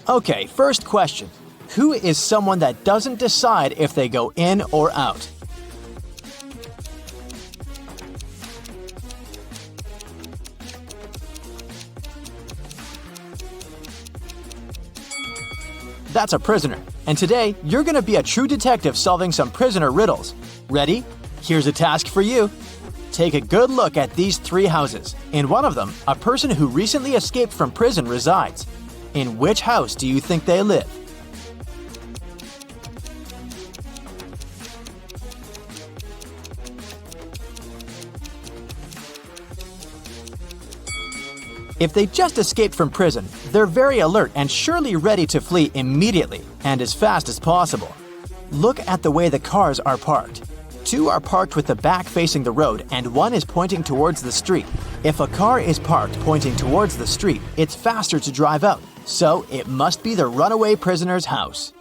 Okay, first question. Who is someone that doesn't decide if they go in or out? That's a prisoner. And today, you're going to be a true detective solving some prisoner riddles. Ready? Here's a task for you. Take a good look at these 3 houses. In one of them, a person who recently escaped from prison resides. In which house do you think they live? If they just escaped from prison, they're very alert and surely ready to flee immediately and as fast as possible. Look at the way the cars are parked. 2 are parked with the back facing the road and 1 is pointing towards the street. If a car is parked pointing towards the street, it's faster to drive out, so it must be the runaway prisoner's house.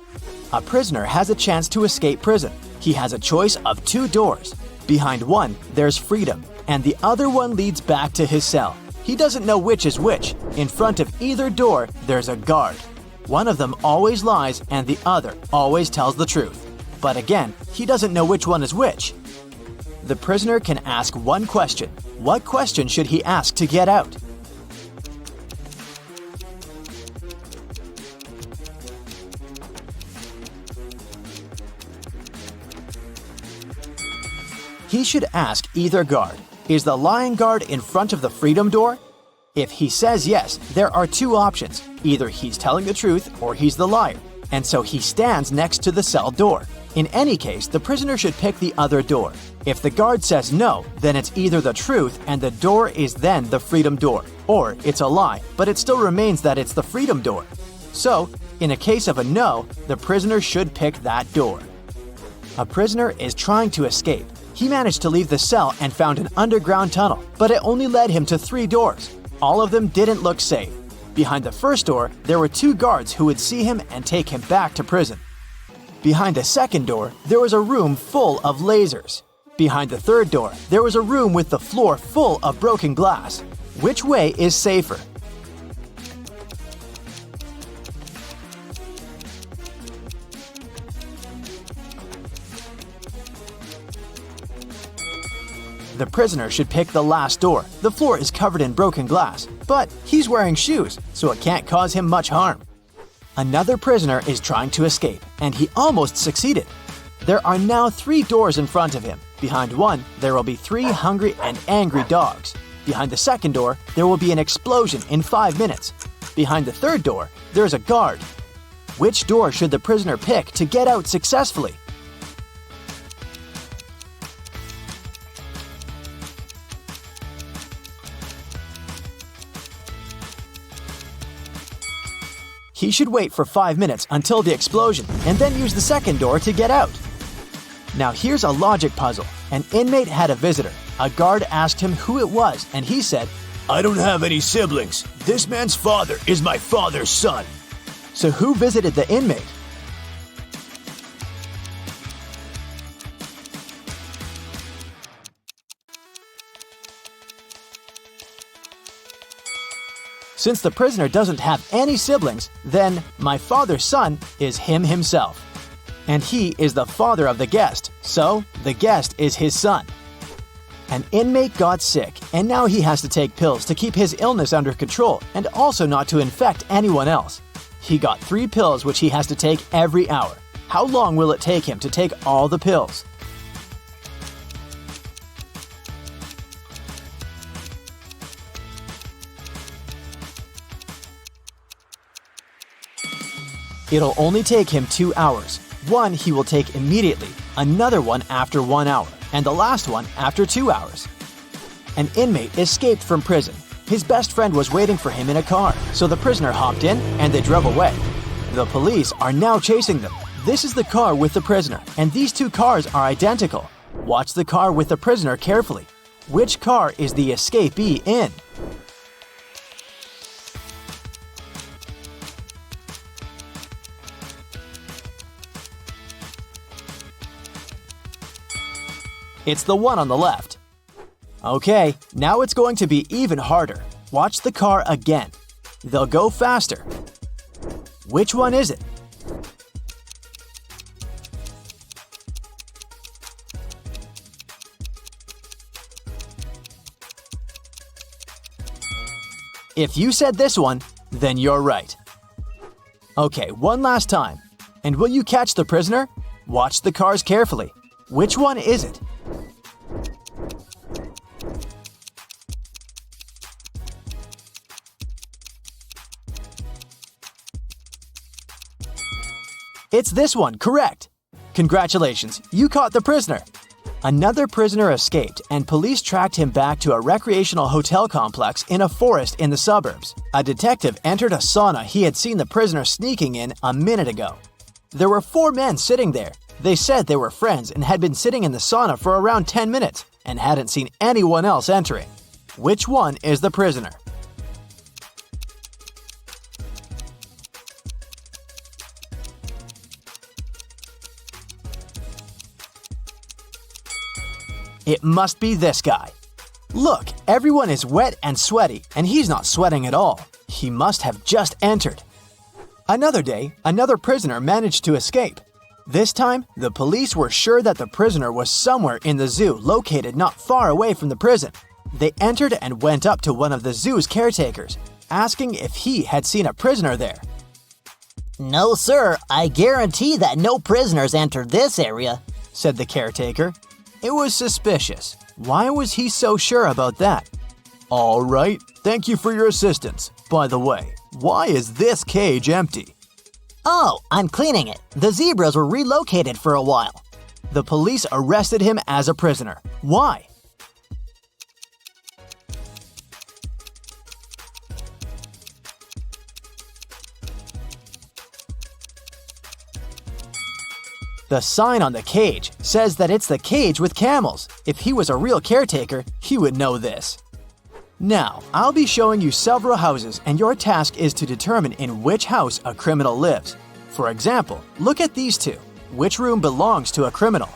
A prisoner has a chance to escape prison. He has a choice of 2 doors. Behind one, there's freedom, and the other one leads back to his cell. He doesn't know which is which. In front of either door, there's a guard. One of them always lies and the other always tells the truth. But again, he doesn't know which one is which. The prisoner can ask one question. What question should he ask to get out? He should ask either guard, is the lying guard in front of the freedom door? If he says yes, there are 2 options. Either he's telling the truth or he's the liar, and so he stands next to the cell door. In any case, the prisoner should pick the other door. If the guard says no, then it's either the truth and the door is then the freedom door, or it's a lie, but it still remains that it's the freedom door. So, in a case of a no, the prisoner should pick that door. A prisoner is trying to escape. He managed to leave the cell and found an underground tunnel, but it only led him to 3 doors. All of them didn't look safe. Behind the first door, there were 2 guards who would see him and take him back to prison. Behind the second door, there was a room full of lasers. Behind the third door, there was a room with the floor full of broken glass. Which way is safer? The prisoner should pick the last door. The floor is covered in broken glass, but he's wearing shoes, so it can't cause him much harm. Another prisoner is trying to escape, and he almost succeeded. There are now 3 doors in front of him. Behind one, there will be 3 hungry and angry dogs. Behind the second door, there will be an explosion in 5 minutes. Behind the third door, there's a guard. Which door should the prisoner pick to get out successfully? He should wait for 5 minutes until the explosion and then use the second door to get out. Now here's a logic puzzle. An inmate had a visitor. A guard asked him who it was and he said, "I don't have any siblings. This man's father is my father's son." So who visited the inmate? Since the prisoner doesn't have any siblings, then my father's son is him himself. And he is the father of the guest, so the guest is his son. An inmate got sick, and now he has to take pills to keep his illness under control and also not to infect anyone else. He got 3 pills which he has to take every hour. How long will it take him to take all the pills? It'll only take him 2 hours. One he will take immediately, another one after 1 hour, and the last one after 2 hours. An inmate escaped from prison. His best friend was waiting for him in a car, so the prisoner hopped in and they drove away. The police are now chasing them. This is the car with the prisoner, and these 2 cars are identical. Watch the car with the prisoner carefully. Which car is the escapee in? It's the one on the left. Okay, now it's going to be even harder. Watch the car again. They'll go faster. Which one is it? If you said this one, then you're right. Okay, one last time. And will you catch the prisoner? Watch the cars carefully. Which one is it? It's this one, correct. Congratulations, you caught the prisoner. Another prisoner escaped, and police tracked him back to a recreational hotel complex in a forest in the suburbs. A detective entered a sauna he had seen the prisoner sneaking in a minute ago. There were 4 men sitting there. They said they were friends and had been sitting in the sauna for around 10 minutes and hadn't seen anyone else entering. Which one is the prisoner? It must be this guy. Look, everyone is wet and sweaty, and he's not sweating at all. He must have just entered. Another day, another prisoner managed to escape. This time, the police were sure that the prisoner was somewhere in the zoo located not far away from the prison. They entered and went up to one of the zoo's caretakers, asking if he had seen a prisoner there. "No, sir, I guarantee that no prisoners entered this area," said the caretaker. It was suspicious. Why was he so sure about that? All right, thank you for your assistance. By the way, why is this cage empty? "Oh, I'm cleaning it. The zebras were relocated for a while." The police arrested him as a prisoner. Why? The sign on the cage says that it's the cage with camels. If he was a real caretaker, he would know this. Now, I'll be showing you several houses, and your task is to determine in which house a criminal lives. For example, look at these two. Which room belongs to a criminal?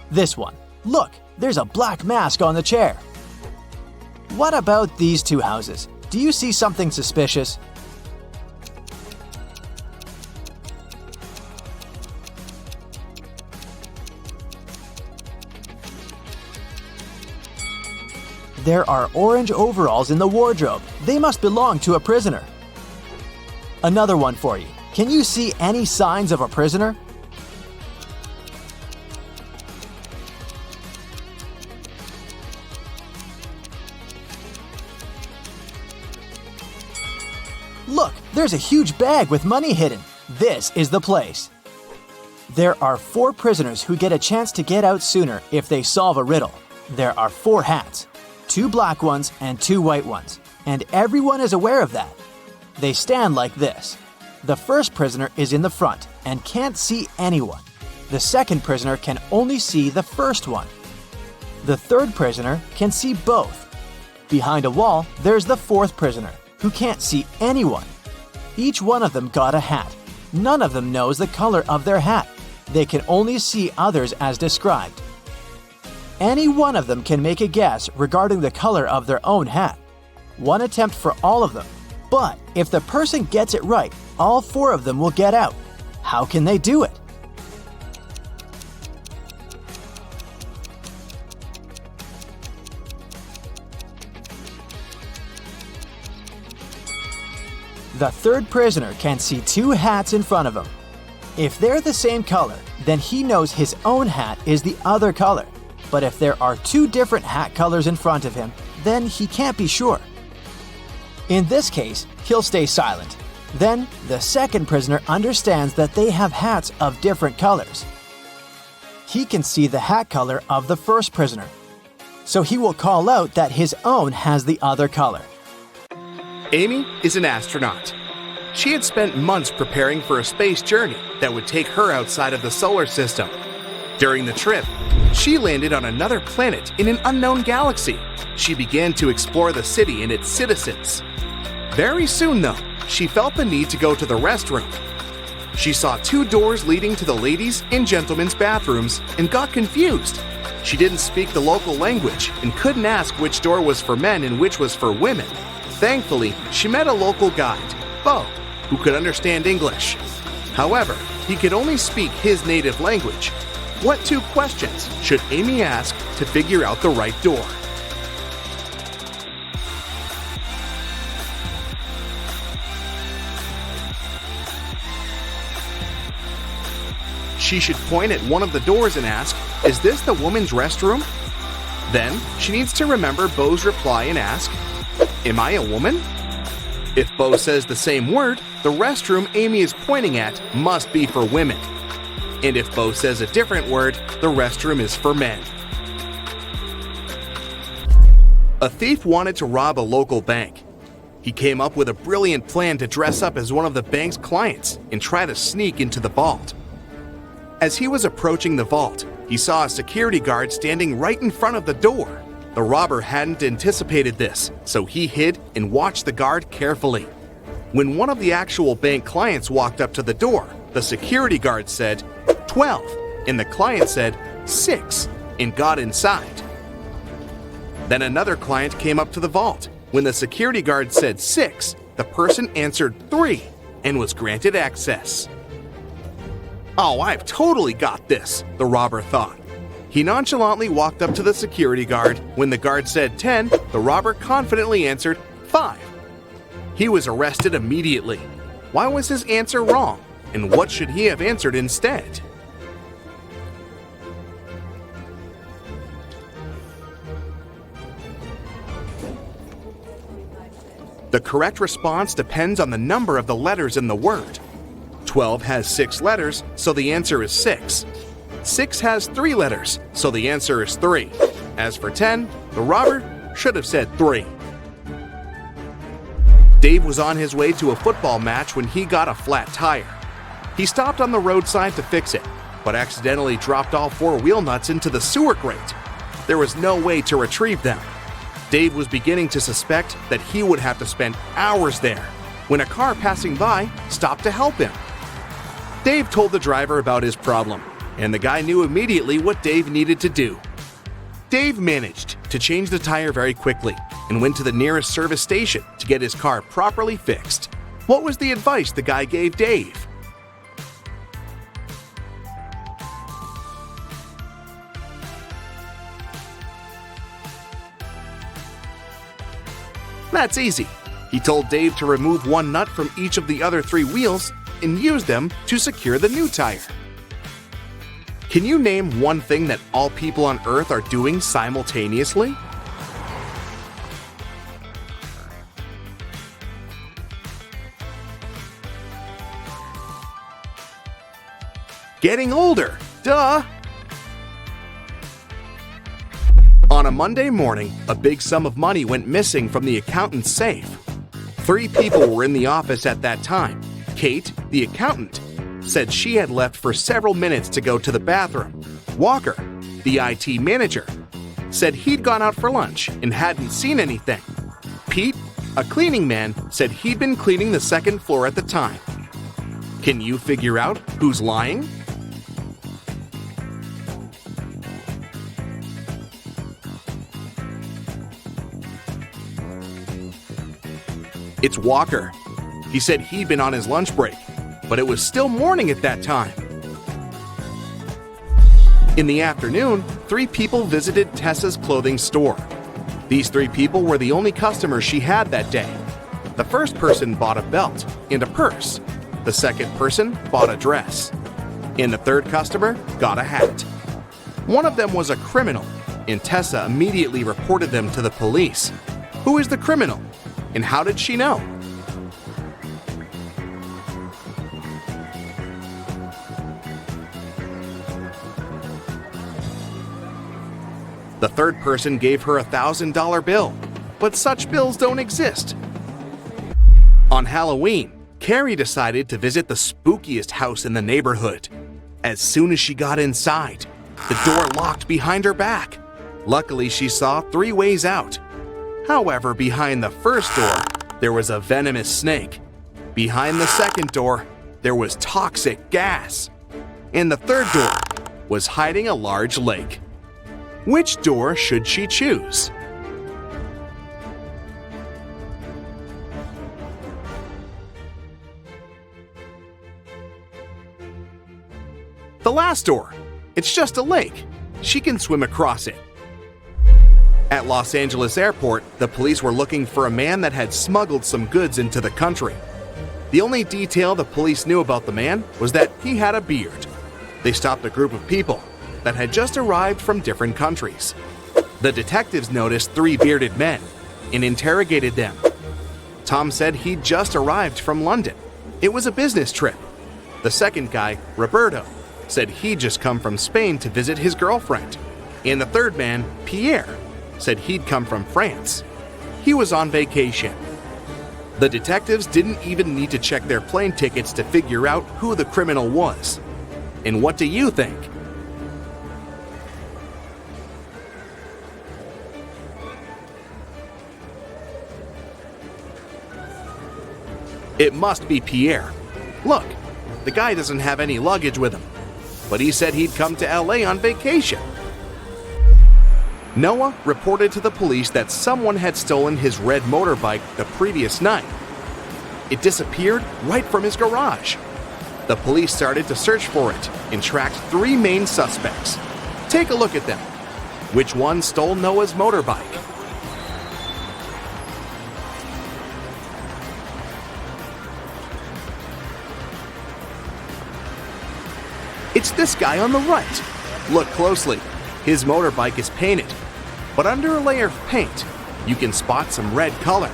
This one. Look, there's a black mask on the chair. What about these two houses? Do you see something suspicious? There are orange overalls in the wardrobe. They must belong to a prisoner. Another one for you. Can you see any signs of a prisoner? Look, there's a huge bag with money hidden. This is the place. There are 4 prisoners who get a chance to get out sooner if they solve a riddle. There are 4 hats, 2 black ones and 2 white ones, and everyone is aware of that. They stand like this. The first prisoner is in the front and can't see anyone. The second prisoner can only see the first one. The third prisoner can see both. Behind a wall, there's the fourth prisoner, who can't see anyone. Each one of them got a hat. None of them knows the color of their hat. They can only see others as described. Any one of them can make a guess regarding the color of their own hat. One attempt for all of them. But if the person gets it right, all 4 of them will get out. How can they do it? The third prisoner can see 2 hats in front of him. If they're the same color, then he knows his own hat is the other color. But if there are 2 different hat colors in front of him, then he can't be sure. In this case, he'll stay silent. Then, the second prisoner understands that they have hats of different colors. He can see the hat color of the first prisoner, so he will call out that his own has the other color. Amy is an astronaut. She had spent months preparing for a space journey that would take her outside of the solar system. During the trip, she landed on another planet in an unknown galaxy. She began to explore the city and its citizens. Very soon, though, she felt the need to go to the restroom. She saw two doors leading to the ladies' and gentlemen's bathrooms and got confused. She didn't speak the local language and couldn't ask which door was for men and which was for women. Thankfully, she met a local guide, Bo, who could understand English. However, he could only speak his native language. What two questions should Amy ask to figure out the right door? She should point at one of the doors and ask, "Is this the women's restroom?" Then, she needs to remember Bo's reply and ask, "Am I a woman?" If Bo says the same word, the restroom Amy is pointing at must be for women. And if Bo says a different word, the restroom is for men. A thief wanted to rob a local bank. He came up with a brilliant plan to dress up as one of the bank's clients and try to sneak into the vault. As he was approaching the vault, he saw a security guard standing right in front of the door. The robber hadn't anticipated this, so he hid and watched the guard carefully. When one of the actual bank clients walked up to the door, the security guard said, 12, and the client said, 6, and got inside. Then another client came up to the vault. When the security guard said 6, the person answered 3 and was granted access. "Oh, I've totally got this," the robber thought. He nonchalantly walked up to the security guard. When the guard said 10, the robber confidently answered 5. He was arrested immediately. Why was his answer wrong? And what should he have answered instead? The correct response depends on the number of the letters in the word. 12 has 6 letters, so the answer is 6. 6 has 3 letters, so the answer is 3. As for 10, the robber should have said 3. Dave was on his way to a football match when he got a flat tire. He stopped on the roadside to fix it, but accidentally dropped all 4 wheel nuts into the sewer grate. There was no way to retrieve them. Dave was beginning to suspect that he would have to spend hours there when a car passing by stopped to help him. Dave told the driver about his problem, and the guy knew immediately what Dave needed to do. Dave managed to change the tire very quickly and went to the nearest service station to get his car properly fixed. What was the advice the guy gave Dave? That's easy. He told Dave to remove one nut from each of the other 3 wheels and use them to secure the new tire. Can you name one thing that all people on Earth are doing simultaneously? Getting older, duh! On a Monday morning, a big sum of money went missing from the accountant's safe. 3 people were in the office at that time. Kate, the accountant, said she had left for several minutes to go to the bathroom. Walker, the IT manager, said he'd gone out for lunch and hadn't seen anything. Pete, a cleaning man, said he'd been cleaning the 2nd floor at the time. Can you figure out who's lying? It's Walker. He said he'd been on his lunch break, but it was still morning at that time. In the afternoon, 3 people visited Tessa's clothing store. These 3 people were the only customers she had that day. The first person bought a belt and a purse. The second person bought a dress. And the third customer got a hat. One of them was a criminal, and Tessa immediately reported them to the police. Who is the criminal? And how did she know? The third person gave her a $1,000 bill, but such bills don't exist. On Halloween, Carrie decided to visit the spookiest house in the neighborhood. As soon as she got inside, the door locked behind her back. Luckily, she saw 3 ways out. However, behind the first door, there was a venomous snake. Behind the second door, there was toxic gas. And the third door was hiding a large lake. Which door should she choose? The last door. It's just a lake. She can swim across it. At Los Angeles Airport, the police were looking for a man that had smuggled some goods into the country. The only detail the police knew about the man was that he had a beard. They stopped a group of people that had just arrived from different countries. The detectives noticed 3 bearded men and interrogated them. Tom said he'd just arrived from London. It was a business trip. The second guy, Roberto, said he'd just come from Spain to visit his girlfriend. And the third man, Pierre, said he'd come from France. He was on vacation. The detectives didn't even need to check their plane tickets to figure out who the criminal was. And what do you think? It must be Pierre. Look, the guy doesn't have any luggage with him, but he said he'd come to LA on vacation. Noah reported to the police that someone had stolen his red motorbike the previous night. It disappeared right from his garage. The police started to search for it and tracked 3 main suspects. Take a look at them. Which one stole Noah's motorbike? It's this guy on the right. Look closely. His motorbike is painted, but under a layer of paint, you can spot some red color.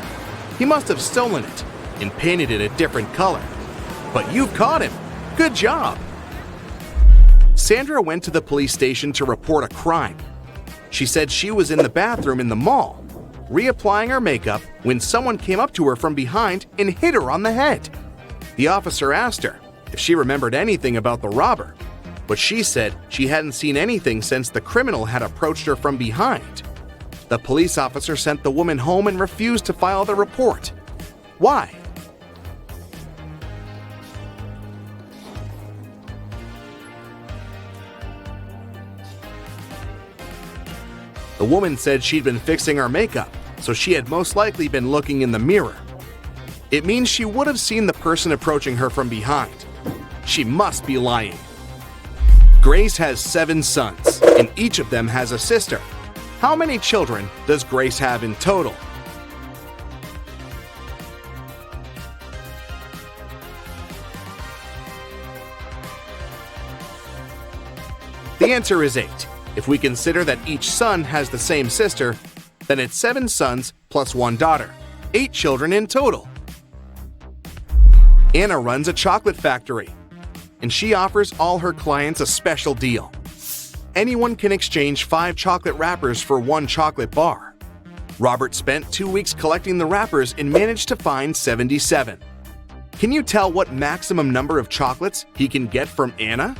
He must have stolen it and painted it a different color. But you've caught him. Good job. Sandra went to the police station to report a crime. She said she was in the bathroom in the mall, reapplying her makeup when someone came up to her from behind and hit her on the head. The officer asked her if she remembered anything about the robber, but she said she hadn't seen anything since the criminal had approached her from behind. The police officer sent the woman home and refused to file the report. Why? The woman said she'd been fixing her makeup, so she had most likely been looking in the mirror. It means she would have seen the person approaching her from behind. She must be lying. Grace has 7 sons, and each of them has a sister. How many children does Grace have in total? The answer is 8. If we consider that each son has the same sister, then it's 7 sons plus 1 daughter. 8 children in total. Anna runs a chocolate factory, and she offers all her clients a special deal. Anyone can exchange 5 chocolate wrappers for 1 chocolate bar. Robert spent 2 weeks collecting the wrappers and managed to find 77. Can you tell what maximum number of chocolates he can get from Anna?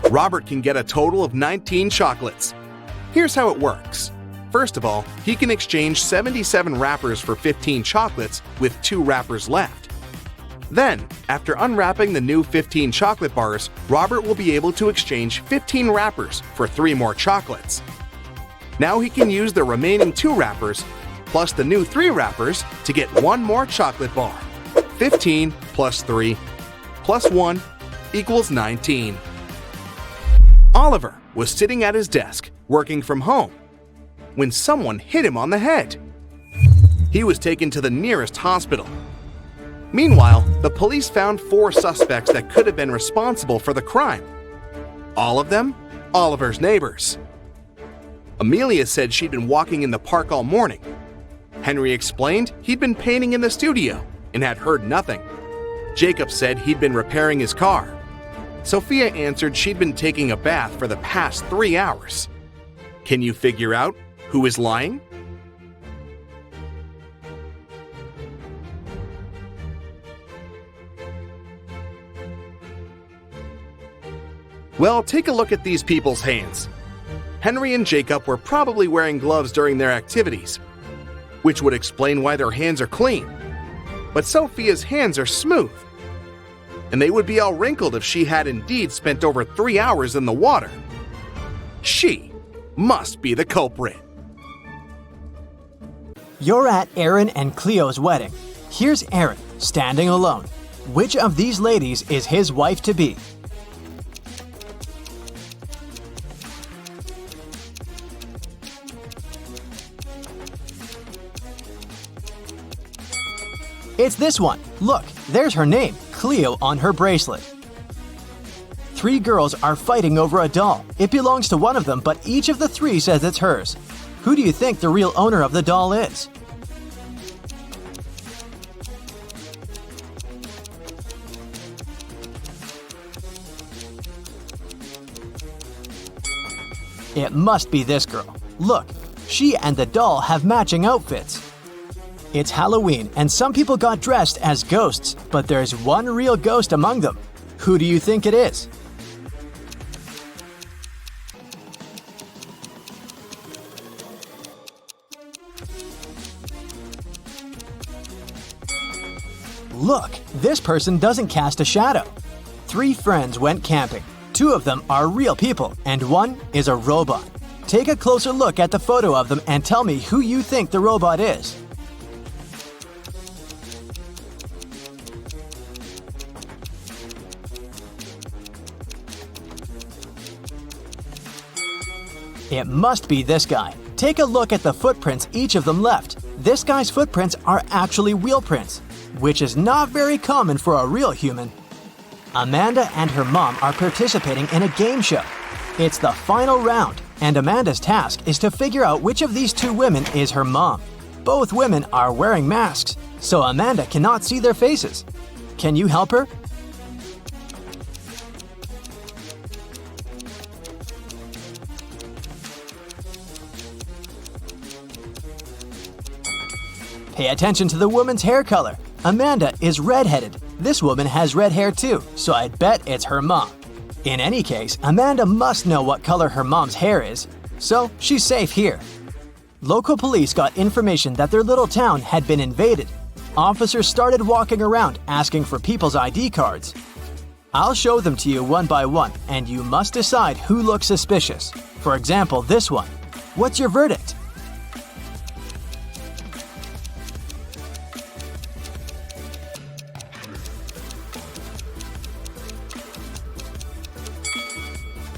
Robert can get a total of 19 chocolates. Here's how it works. First of all, he can exchange 77 wrappers for 15 chocolates with 2 wrappers left. Then, after unwrapping the new 15 chocolate bars, Robert will be able to exchange 15 wrappers for 3 more chocolates. Now he can use the remaining 2 wrappers plus the new 3 wrappers to get 1 more chocolate bar. 15 plus 3 plus 1 equals 19. Oliver was sitting at his desk, working from home, when someone hit him on the head. He was taken to the nearest hospital. Meanwhile, the police found 4 suspects that could have been responsible for the crime. All of them, Oliver's neighbors. Amelia said she'd been walking in the park all morning. Henry explained he'd been painting in the studio and had heard nothing. Jacob said he'd been repairing his car. Sophia answered she'd been taking a bath for the past 3 hours. Can you figure out who is lying? Well, take a look at these people's hands. Henry and Jacob were probably wearing gloves during their activities, which would explain why their hands are clean. But Sophia's hands are smooth, and they would be all wrinkled if she had indeed spent over 3 hours in the water. She must be the culprit. You're at Aaron and Cleo's wedding. Here's Aaron, standing alone. Which of these ladies is his wife-to-be? It's this one. Look, there's her name, Cleo, on her bracelet. 3 girls are fighting over a doll. It belongs to one of them, but each of the 3 says it's hers. Who do you think the real owner of the doll is? It must be this girl. Look, she and the doll have matching outfits. It's Halloween, and some people got dressed as ghosts, but there's one real ghost among them. Who do you think it is? Look, this person doesn't cast a shadow. 3 friends went camping. 2 of them are real people, and 1 is a robot. Take a closer look at the photo of them and tell me who you think the robot is. It must be this guy. Take a look at the footprints each of them left. This guy's footprints are actually wheel prints, which is not very common for a real human. Amanda and her mom are participating in a game show. It's the final round, and Amanda's task is to figure out which of these 2 women is her mom. Both women are wearing masks, so Amanda cannot see their faces. Can you help her? Pay attention to the woman's hair color. Amanda is redheaded. This woman has red hair too, so I'd bet it's her mom. In any case, Amanda must know what color her mom's hair is, so she's safe here. Local police got information that their little town had been invaded. Officers started walking around asking for people's ID cards. I'll show them to you one by one, and you must decide who looks suspicious. For example, this one. What's your verdict?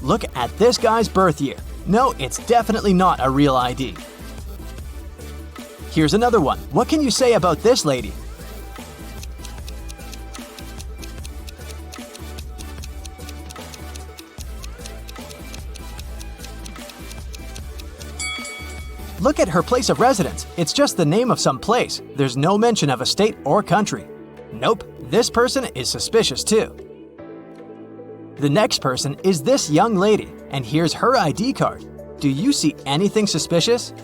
Look at this guy's birth year. No, it's definitely not a real ID. Here's another one. What can you say about this lady? Look at her place of residence. It's just the name of some place. There's no mention of a state or country. Nope, this person is suspicious too. The next person is this young lady, and here's her ID card. Do you see anything suspicious?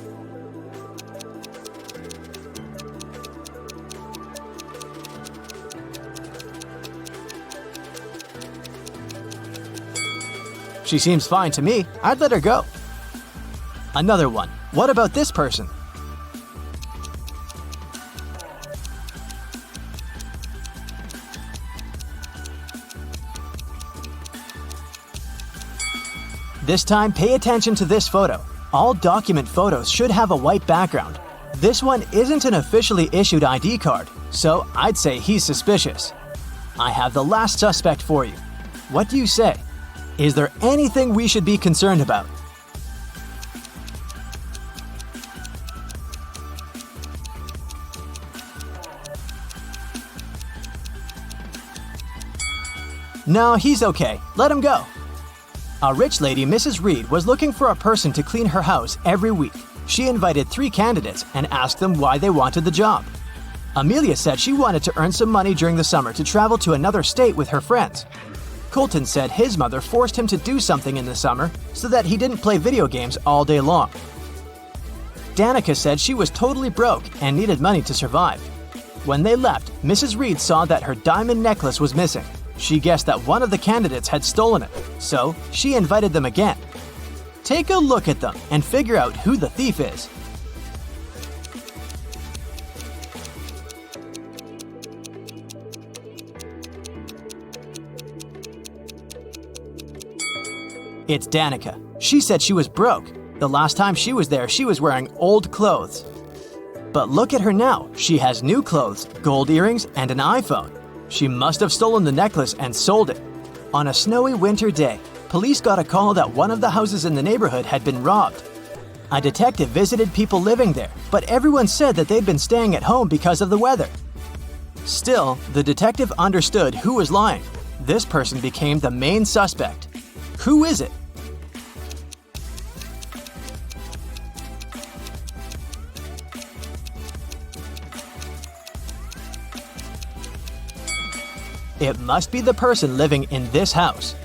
She seems fine to me. I'd let her go. Another one. What about this person? This time, pay attention to this photo. All document photos should have a white background. This one isn't an officially issued ID card, so I'd say he's suspicious. I have the last suspect for you. What do you say? Is there anything we should be concerned about? No, he's okay. Let him go. A rich lady, Mrs. Reed, was looking for a person to clean her house every week. She invited 3 candidates and asked them why they wanted the job. Amelia said she wanted to earn some money during the summer to travel to another state with her friends. Colton said his mother forced him to do something in the summer so that he didn't play video games all day long. Danica said she was totally broke and needed money to survive. When they left, Mrs. Reed saw that her diamond necklace was missing. She guessed that one of the candidates had stolen it, so she invited them again. Take a look at them and figure out who the thief is. It's Danica. She said she was broke. The last time she was there, she was wearing old clothes. But look at her now. She has new clothes, gold earrings, and an iPhone. She must have stolen the necklace and sold it. On a snowy winter day, police got a call that one of the houses in the neighborhood had been robbed. A detective visited people living there, but everyone said that they'd been staying at home because of the weather. Still, the detective understood who was lying. This person became the main suspect. Who is it? It must be the person living in this house.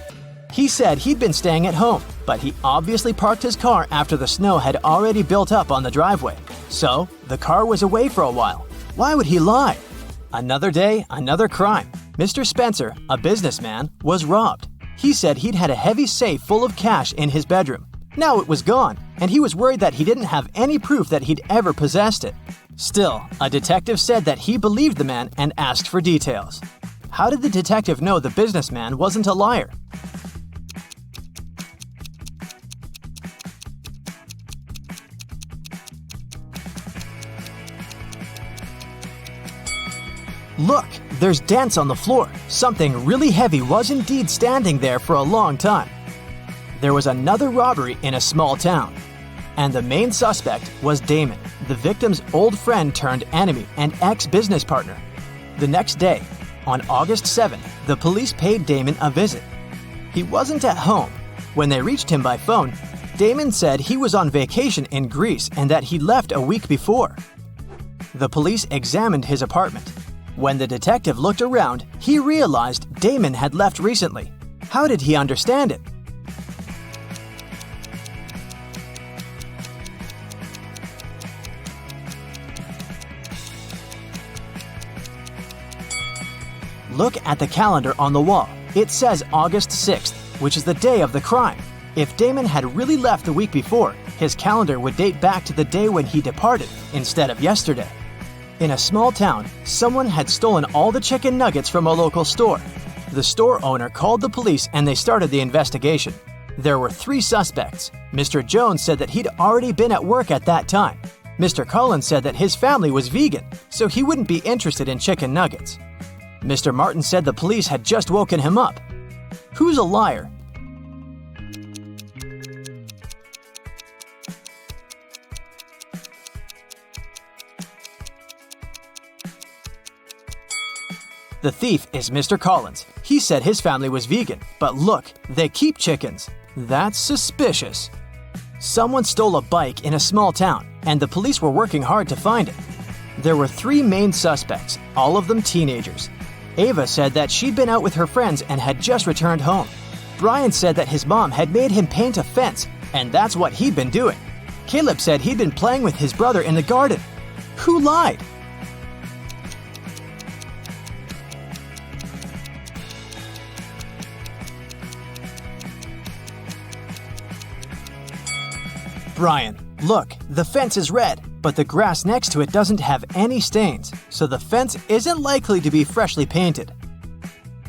He said he'd been staying at home, but he obviously parked his car after the snow had already built up on the driveway. So, the car was away for a while. Why would he lie? Another day, another crime. Mr. Spencer, a businessman, was robbed. He said he'd had a heavy safe full of cash in his bedroom. Now it was gone, and he was worried that he didn't have any proof that he'd ever possessed it. Still, a detective said that he believed the man and asked for details. How did the detective know the businessman wasn't a liar? Look, there's dents on the floor. Something really heavy was indeed standing there for a long time. There was another robbery in a small town. And the main suspect was Damon, the victim's old friend turned enemy and ex-business partner. The next day, on August 7th, the police paid Damon a visit. He wasn't at home. When they reached him by phone, Damon said he was on vacation in Greece and that he left a week before. The police examined his apartment. When the detective looked around, he realized Damon had left recently. How did he understand it? Look at the calendar on the wall. It says August 6th, which is the day of the crime. If Damon had really left the week before, his calendar would date back to the day when he departed, instead of yesterday. In a small town, someone had stolen all the chicken nuggets from a local store. The store owner called the police and they started the investigation. There were 3 suspects. Mr. Jones said that he'd already been at work at that time. Mr. Collins said that his family was vegan, so he wouldn't be interested in chicken nuggets. Mr. Martin said the police had just woken him up. Who's a liar? The thief is Mr. Collins. He said his family was vegan, but look, they keep chickens. That's suspicious. Someone stole a bike in a small town, and the police were working hard to find it. There were 3 main suspects, all of them teenagers. Ava said that she'd been out with her friends and had just returned home. Brian said that his mom had made him paint a fence, and that's what he'd been doing. Caleb said he'd been playing with his brother in the garden. Who lied? Brian, look, the fence is red, but the grass next to it doesn't have any stains, so the fence isn't likely to be freshly painted.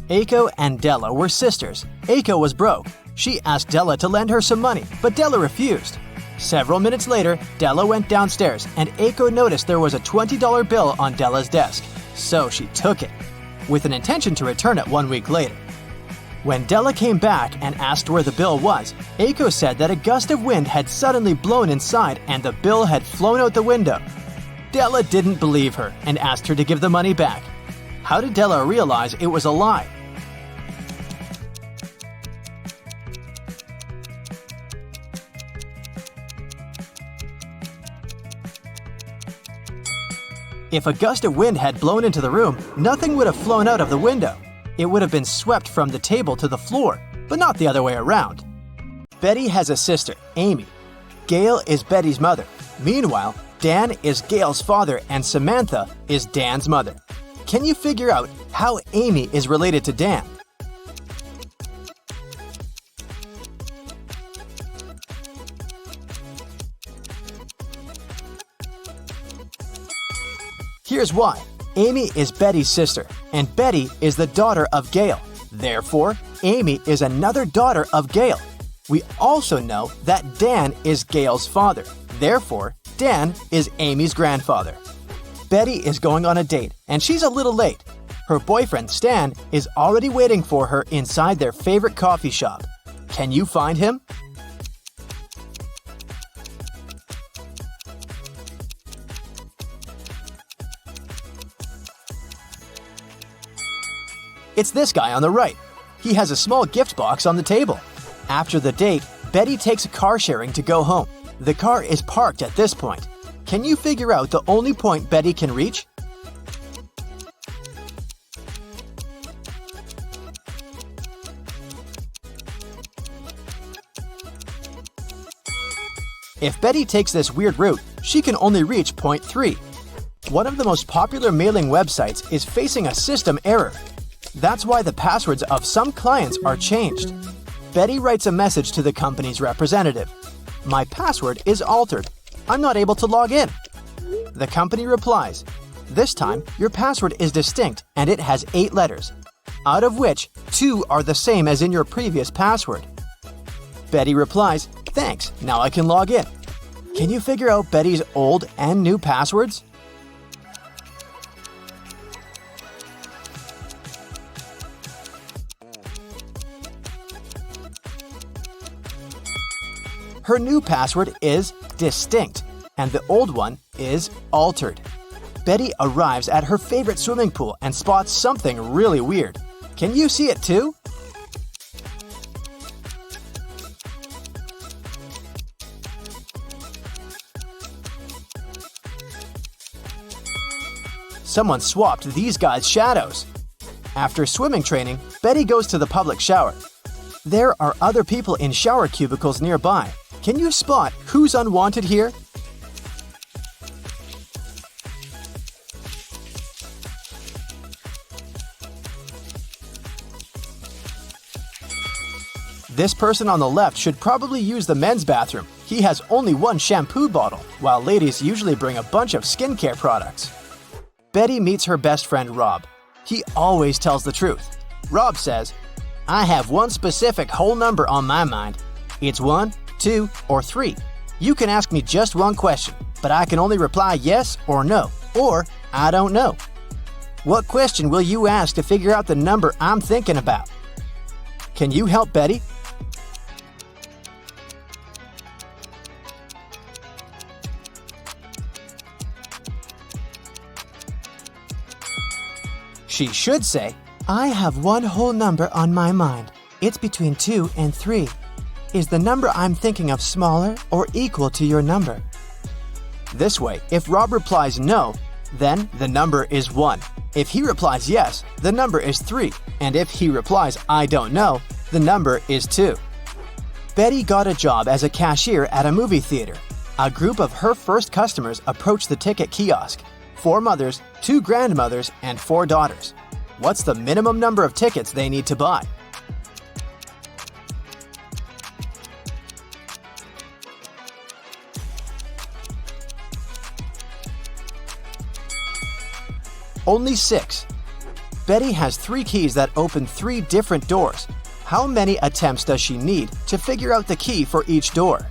Aiko and Della were sisters. Aiko was broke. She asked Della to lend her some money, but Della refused. Several minutes later, Della went downstairs and Aiko noticed there was a $20 bill on Della's desk, so she took it, with an intention to return it 1 week later. When Della came back and asked where the bill was, Aiko said that a gust of wind had suddenly blown inside and the bill had flown out the window. Della didn't believe her and asked her to give the money back. How did Della realize it was a lie? If a gust of wind had blown into the room, nothing would have flown out of the window. It would have been swept from the table to the floor, but not the other way around. Betty has a sister, Amy. Gail is Betty's mother. Meanwhile, Dan is Gail's father and Samantha is Dan's mother. Can you figure out how Amy is related to Dan? Here's why. Amy is Betty's sister, and Betty is the daughter of Gail. Therefore, Amy is another daughter of Gail. We also know that Dan is Gail's father. Therefore, Dan is Amy's grandfather. Betty is going on a date, and she's a little late. Her boyfriend, Stan, is already waiting for her inside their favorite coffee shop. Can you find him? It's this guy on the right. He has a small gift box on the table. After the date, Betty takes a car sharing to go home. The car is parked at this point. Can you figure out the only point Betty can reach? If Betty takes this weird route, she can only reach point 3. One of the most popular mailing websites is facing a system error. That's why the passwords of some clients are changed. Betty writes a message to the company's representative. My password is altered. I'm not able to log in. The company replies, this time your password is distinct and it has 8 letters, out of which 2 are the same as in your previous password. Betty replies, thanks, now I can log in. Can you figure out Betty's old and new passwords? Her new password is distinct, and the old one is altered. Betty arrives at her favorite swimming pool and spots something really weird. Can you see it too? Someone swapped these guys' shadows. After swimming training, Betty goes to the public shower. There are other people in shower cubicles nearby. Can you spot who's unwanted here? This person on the left should probably use the men's bathroom. He has only one shampoo bottle, while ladies usually bring a bunch of skincare products. Betty meets her best friend Rob. He always tells the truth. Rob says, I have one specific whole number on my mind. It's 1, 2, or 3. You can ask me just one question, but I can only reply yes or no, or I don't know. What question will you ask to figure out the number I'm thinking about? Can you help Betty? She should say, I have one whole number on my mind. It's between 2 and 3. Is the number I'm thinking of smaller or equal to your number? This way, if Rob replies no, then the number is 1. If he replies yes, the number is 3. And if he replies I don't know, the number is 2. Betty got a job as a cashier at a movie theater. A group of her first customers approached the ticket kiosk. 4 mothers, 2 grandmothers, and 4 daughters. What's the minimum number of tickets they need to buy? Only 6. Betty has 3 keys that open 3 different doors. How many attempts does she need to figure out the key for each door?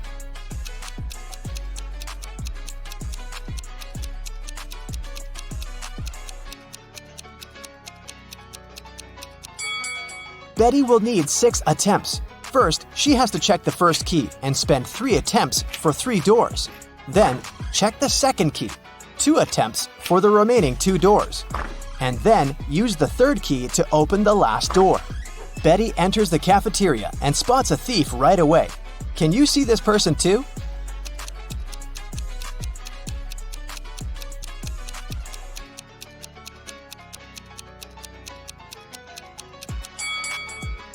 Betty will need 6 attempts. First, she has to check the first key and spend 3 attempts for 3 doors. Then, check the second key, 2 attempts for the remaining 2 doors. And then, use the third key to open the last door. Betty enters the cafeteria and spots a thief right away. Can you see this person too?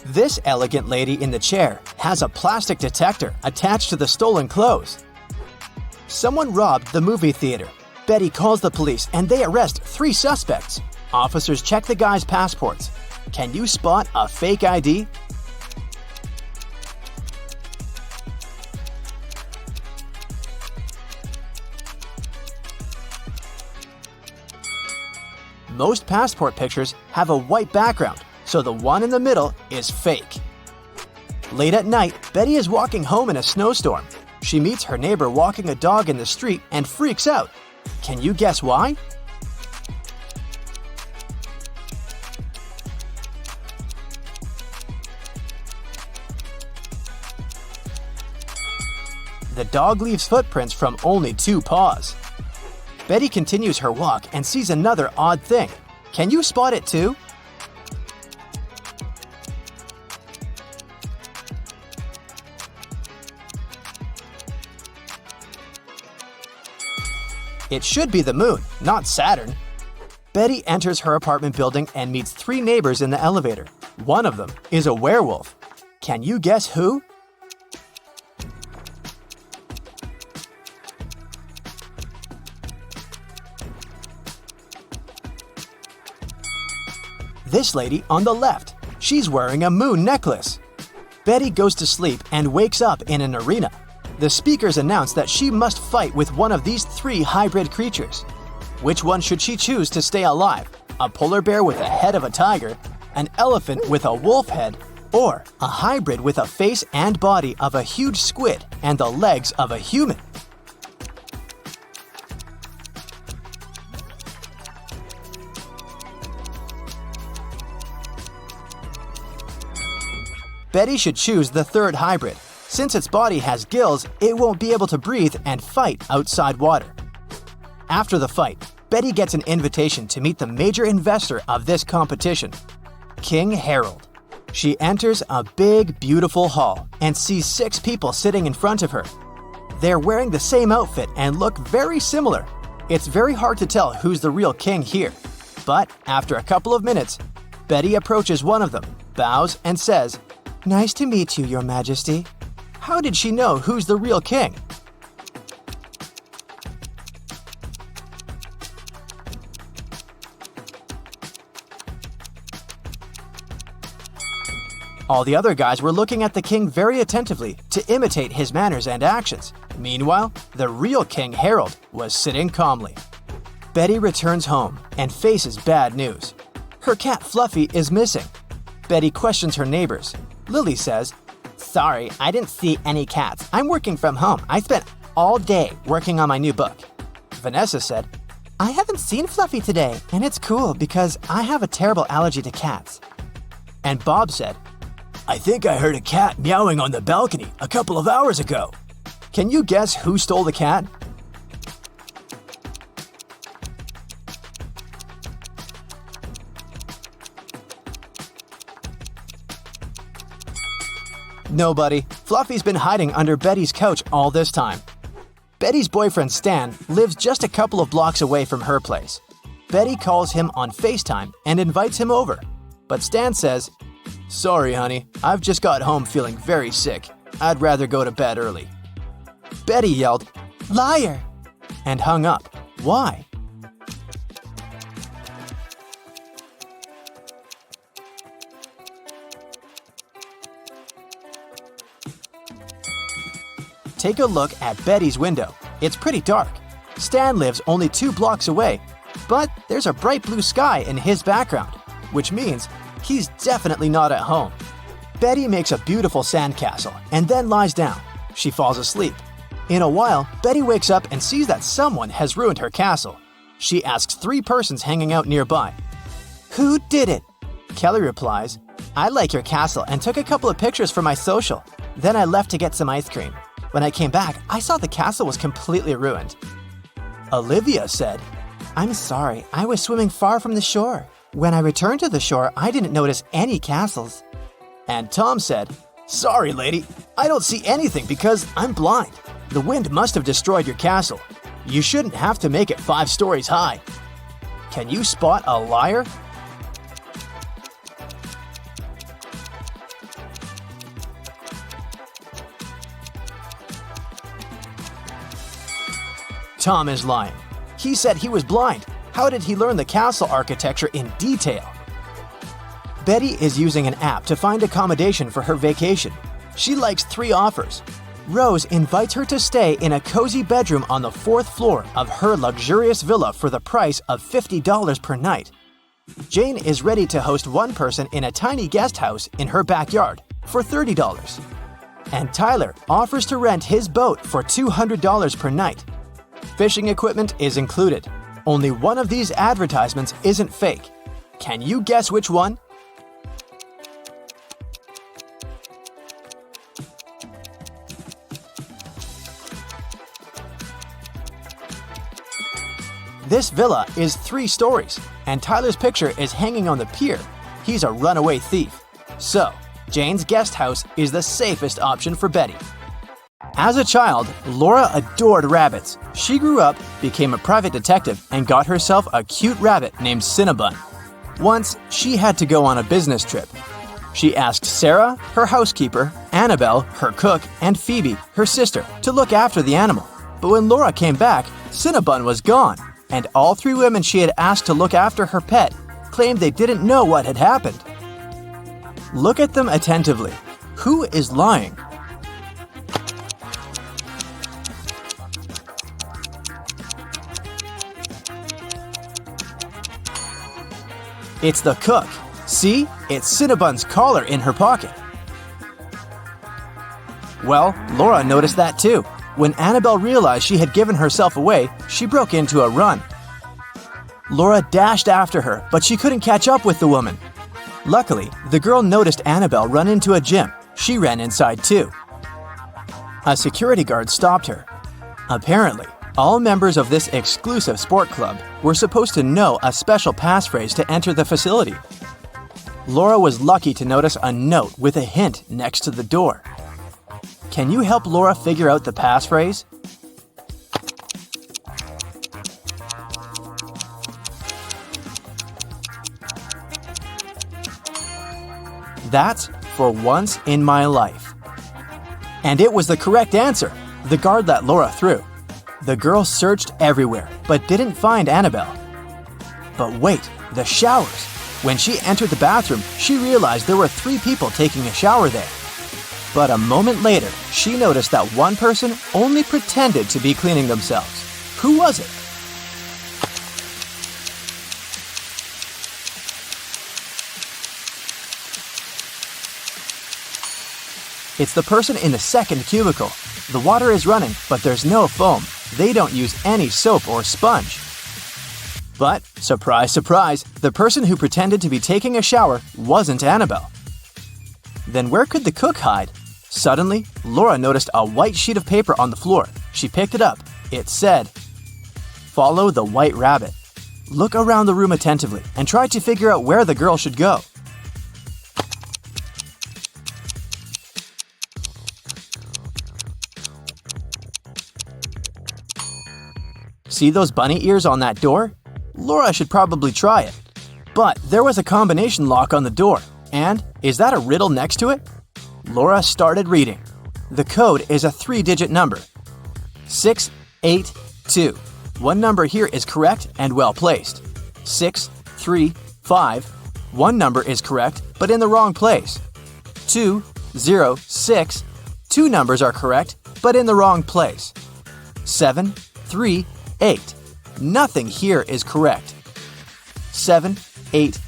This elegant lady in the chair has a plastic detector attached to the stolen clothes. Someone robbed the movie theater. Betty calls the police and they arrest 3 suspects. Officers check the guys' passports. Can you spot a fake ID? Most passport pictures have a white background, so the one in the middle is fake. Late at night, Betty is walking home in a snowstorm. She meets her neighbor walking a dog in the street and freaks out. Can you guess why? The dog leaves footprints from only 2 paws. Betty continues her walk and sees another odd thing. Can you spot it too? It should be the moon, not Saturn. Betty enters her apartment building and meets 3 neighbors in the elevator. One of them is a werewolf. Can you guess who? This lady on the left. She's wearing a moon necklace. Betty goes to sleep and wakes up in an arena. The speakers announce that she must fight with one of these 3 hybrid creatures. Which one should she choose to stay alive? A polar bear with a head of a tiger, an elephant with a wolf head, or a hybrid with a face and body of a huge squid and the legs of a human? Betty should choose the 3rd hybrid. Since its body has gills, it won't be able to breathe and fight outside water. After the fight, Betty gets an invitation to meet the major investor of this competition, King Harold. She enters a big, beautiful hall and sees 6 people sitting in front of her. They're wearing the same outfit and look very similar. It's very hard to tell who's the real king here. But after a couple of minutes, Betty approaches one of them, bows, and says, "Nice to meet you, Your Majesty." How did she know who's the real king? All the other guys were looking at the king very attentively to imitate his manners and actions. Meanwhile, the real King Harold was sitting calmly. Betty returns home and faces bad news. Her cat Fluffy is missing. Betty questions her neighbors. Lily says, "Sorry, I didn't see any cats. I'm working from home. I spent all day working on my new book." Vanessa said, "I haven't seen Fluffy today, and it's cool because I have a terrible allergy to cats." And Bob said, "I think I heard a cat meowing on the balcony a couple of hours ago." Can you guess who stole the cat? Nobody. Fluffy's been hiding under Betty's couch all this time. Betty's boyfriend Stan lives just a couple of blocks away from her place. Betty calls him on FaceTime and invites him over. But Stan says, "Sorry, honey, I've just got home feeling very sick. I'd rather go to bed early." Betty yelled, "Liar!" and hung up. Why? Take a look at Betty's window. It's pretty dark. Stan lives only 2 blocks away, but there's a bright blue sky in his background, which means he's definitely not at home. Betty makes a beautiful sandcastle and then lies down. She falls asleep. In a while, Betty wakes up and sees that someone has ruined her castle. She asks 3 persons hanging out nearby, "Who did it?" Kelly replies, "I like your castle and took a couple of pictures for my social. Then I left to get some ice cream. When I came back, I saw the castle was completely ruined." Olivia said, "I'm sorry, I was swimming far from the shore. When I returned to the shore, I didn't notice any castles." And Tom said, "Sorry, lady, I don't see anything because I'm blind. The wind must have destroyed your castle. You shouldn't have to make it 5 stories high." Can you spot a liar? Tom is lying. He said he was blind. How did he learn the castle architecture in detail? Betty is using an app to find accommodation for her vacation. She likes 3 offers. Rose invites her to stay in a cozy bedroom on the 4th floor of her luxurious villa for the price of $50 per night. Jane is ready to host one person in a tiny guest house in her backyard for $30. And Tyler offers to rent his boat for $200 per night. Fishing equipment is included. Only one of these advertisements isn't fake. Can you guess which one? This villa is 3 stories, and Tyler's picture is hanging on the pier. He's a runaway thief. So, Jane's guest house is the safest option for Betty. As a child, Laura adored rabbits. She grew up, became a private detective, and got herself a cute rabbit named Cinnabon. Once, she had to go on a business trip. She asked Sarah, her housekeeper, Annabelle, her cook, and Phoebe, her sister, to look after the animal. But when Laura came back, Cinnabon was gone, and all 3 women she had asked to look after her pet claimed they didn't know what had happened. Look at them attentively. Who is lying? It's the cook. See? It's Cinnabon's collar in her pocket. Well, Laura noticed that too. When Annabelle realized she had given herself away, she broke into a run. Laura dashed after her, but she couldn't catch up with the woman. Luckily, the girl noticed Annabelle run into a gym. She ran inside too. A security guard stopped her. Apparently, all members of this exclusive sport club were supposed to know a special passphrase to enter the facility. Laura was lucky to notice a note with a hint next to the door. Can you help Laura figure out the passphrase? That's "for once in my life." And it was the correct answer. The guard let Laura through. The girl searched everywhere, but didn't find Annabelle. But wait, the showers. When she entered the bathroom, she realized there were 3 people taking a shower there. But a moment later, she noticed that one person only pretended to be cleaning themselves. Who was it? It's the person in the second cubicle. The water is running, but there's no foam. They don't use any soap or sponge. But, surprise, surprise, the person who pretended to be taking a shower wasn't Annabelle. Then where could the cook hide? Suddenly, Laura noticed a white sheet of paper on the floor. She picked it up. It said, "Follow the white rabbit." Look around the room attentively and try to figure out where the girl should go. See those bunny ears on that door? Laura should probably try it. But there was a combination lock on the door. And is that a riddle next to it? Laura started reading. The code is a 3-digit number. 682. One number here is correct and well placed. 635. One number is correct but in the wrong place. 206. 2 numbers are correct but in the wrong place. 738. Nothing here is correct. 780.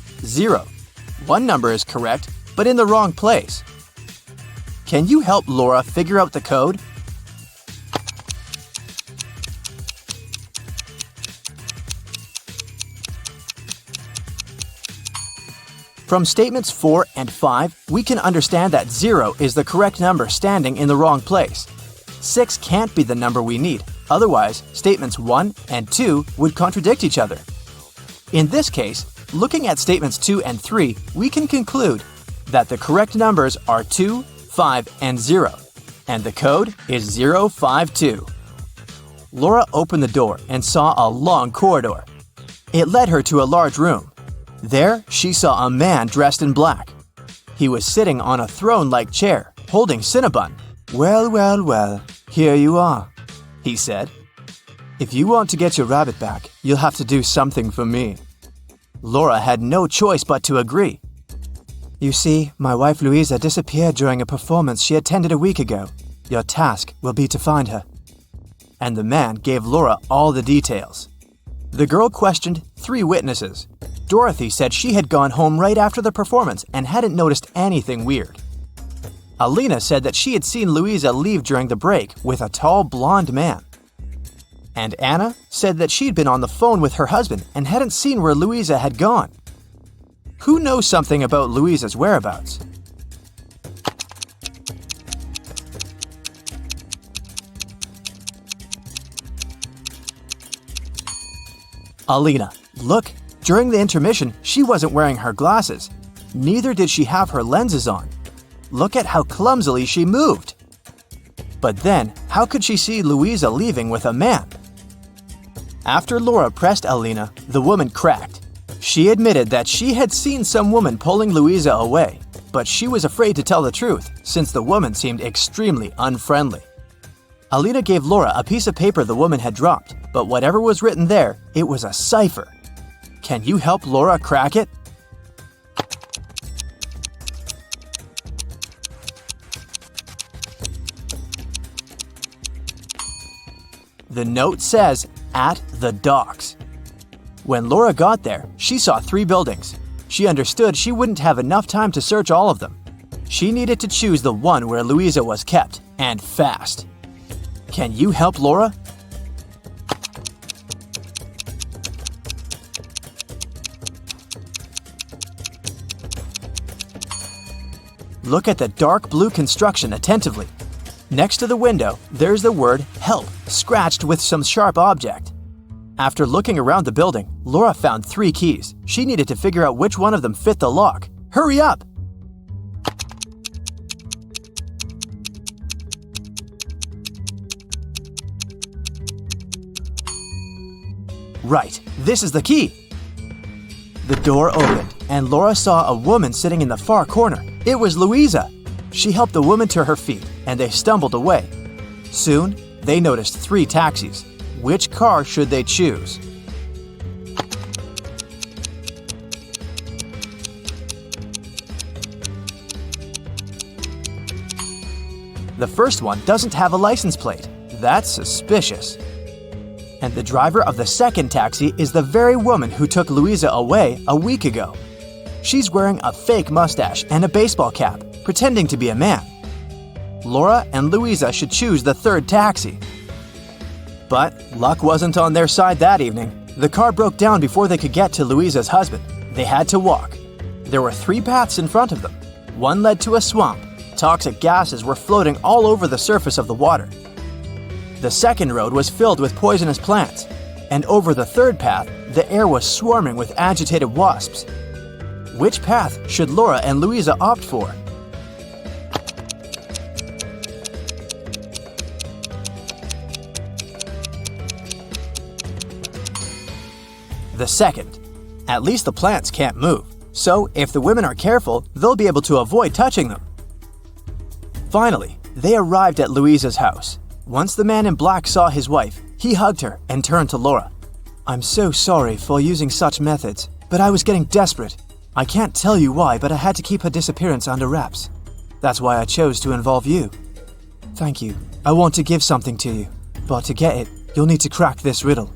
One number is correct, but in the wrong place. Can you help Laura figure out the code? From statements 4 and 5, we can understand that 0 is the correct number standing in the wrong place. 6 can't be the number we need. Otherwise, statements 1 and 2 would contradict each other. In this case, looking at statements 2 and 3, we can conclude that the correct numbers are 2, 5, and 0, and the code is 052. Laura opened the door and saw a long corridor. It led her to a large room. There, she saw a man dressed in black. He was sitting on a throne-like chair, holding Cinnabon. "Well, well, well, here you are," he said. "If you want to get your rabbit back, you'll have to do something for me." Laura had no choice but to agree. "You see, my wife Louisa disappeared during a performance she attended a week ago. Your task will be to find her." And the man gave Laura all the details. The girl questioned 3 witnesses. Dorothy said she had gone home right after the performance and hadn't noticed anything weird. Alina said that she had seen Louisa leave during the break with a tall blonde man. And Anna said that she'd been on the phone with her husband and hadn't seen where Louisa had gone. Who knows something about Louisa's whereabouts? Alina, look, during the intermission, she wasn't wearing her glasses. Neither did she have her lenses on. Look at how clumsily she moved. But then, how could she see Louisa leaving with a man? After Laura pressed Alina, the woman cracked. She admitted that she had seen some woman pulling Louisa away, but she was afraid to tell the truth since the woman seemed extremely unfriendly. Alina gave Laura a piece of paper the woman had dropped, but whatever was written there, it was a cipher. Can you help Laura crack it? The note says, "At the docks." When Laura got there, she saw 3 buildings. She understood she wouldn't have enough time to search all of them. She needed to choose the one where Louisa was kept, and fast. Can you help Laura? Look at the dark blue construction attentively. Next to the window, there's the word "help" scratched with some sharp object. After looking around the building, Laura found 3 keys. She needed to figure out which one of them fit the lock. Hurry up! Right, this is the key. The door opened, and Laura saw a woman sitting in the far corner. It was Louisa. She helped the woman to her feet, and they stumbled away. Soon, they noticed 3 taxis. Which car should they choose? The first one doesn't have a license plate. That's suspicious. And the driver of the second taxi is the very woman who took Louisa away a week ago. She's wearing a fake mustache and a baseball cap, pretending to be a man. Laura and Louisa should choose the third taxi. But luck wasn't on their side that evening. The car broke down before they could get to Louisa's husband. They had to walk. There were 3 paths in front of them. One led to a swamp. Toxic gases were floating all over the surface of the water. The second road was filled with poisonous plants. And over the third path, the air was swarming with agitated wasps. Which path should Laura and Louisa opt for? The second. At least the plants can't move, so if the women are careful, they'll be able to avoid touching them. Finally, they arrived at Louisa's house. Once the man in black saw his wife, he hugged her and turned to Laura. "I'm so sorry for using such methods, but I was getting desperate. I can't tell you why, but I had to keep her disappearance under wraps. That's why I chose to involve you. Thank you. I want to give something to you, but to get it, you'll need to crack this riddle."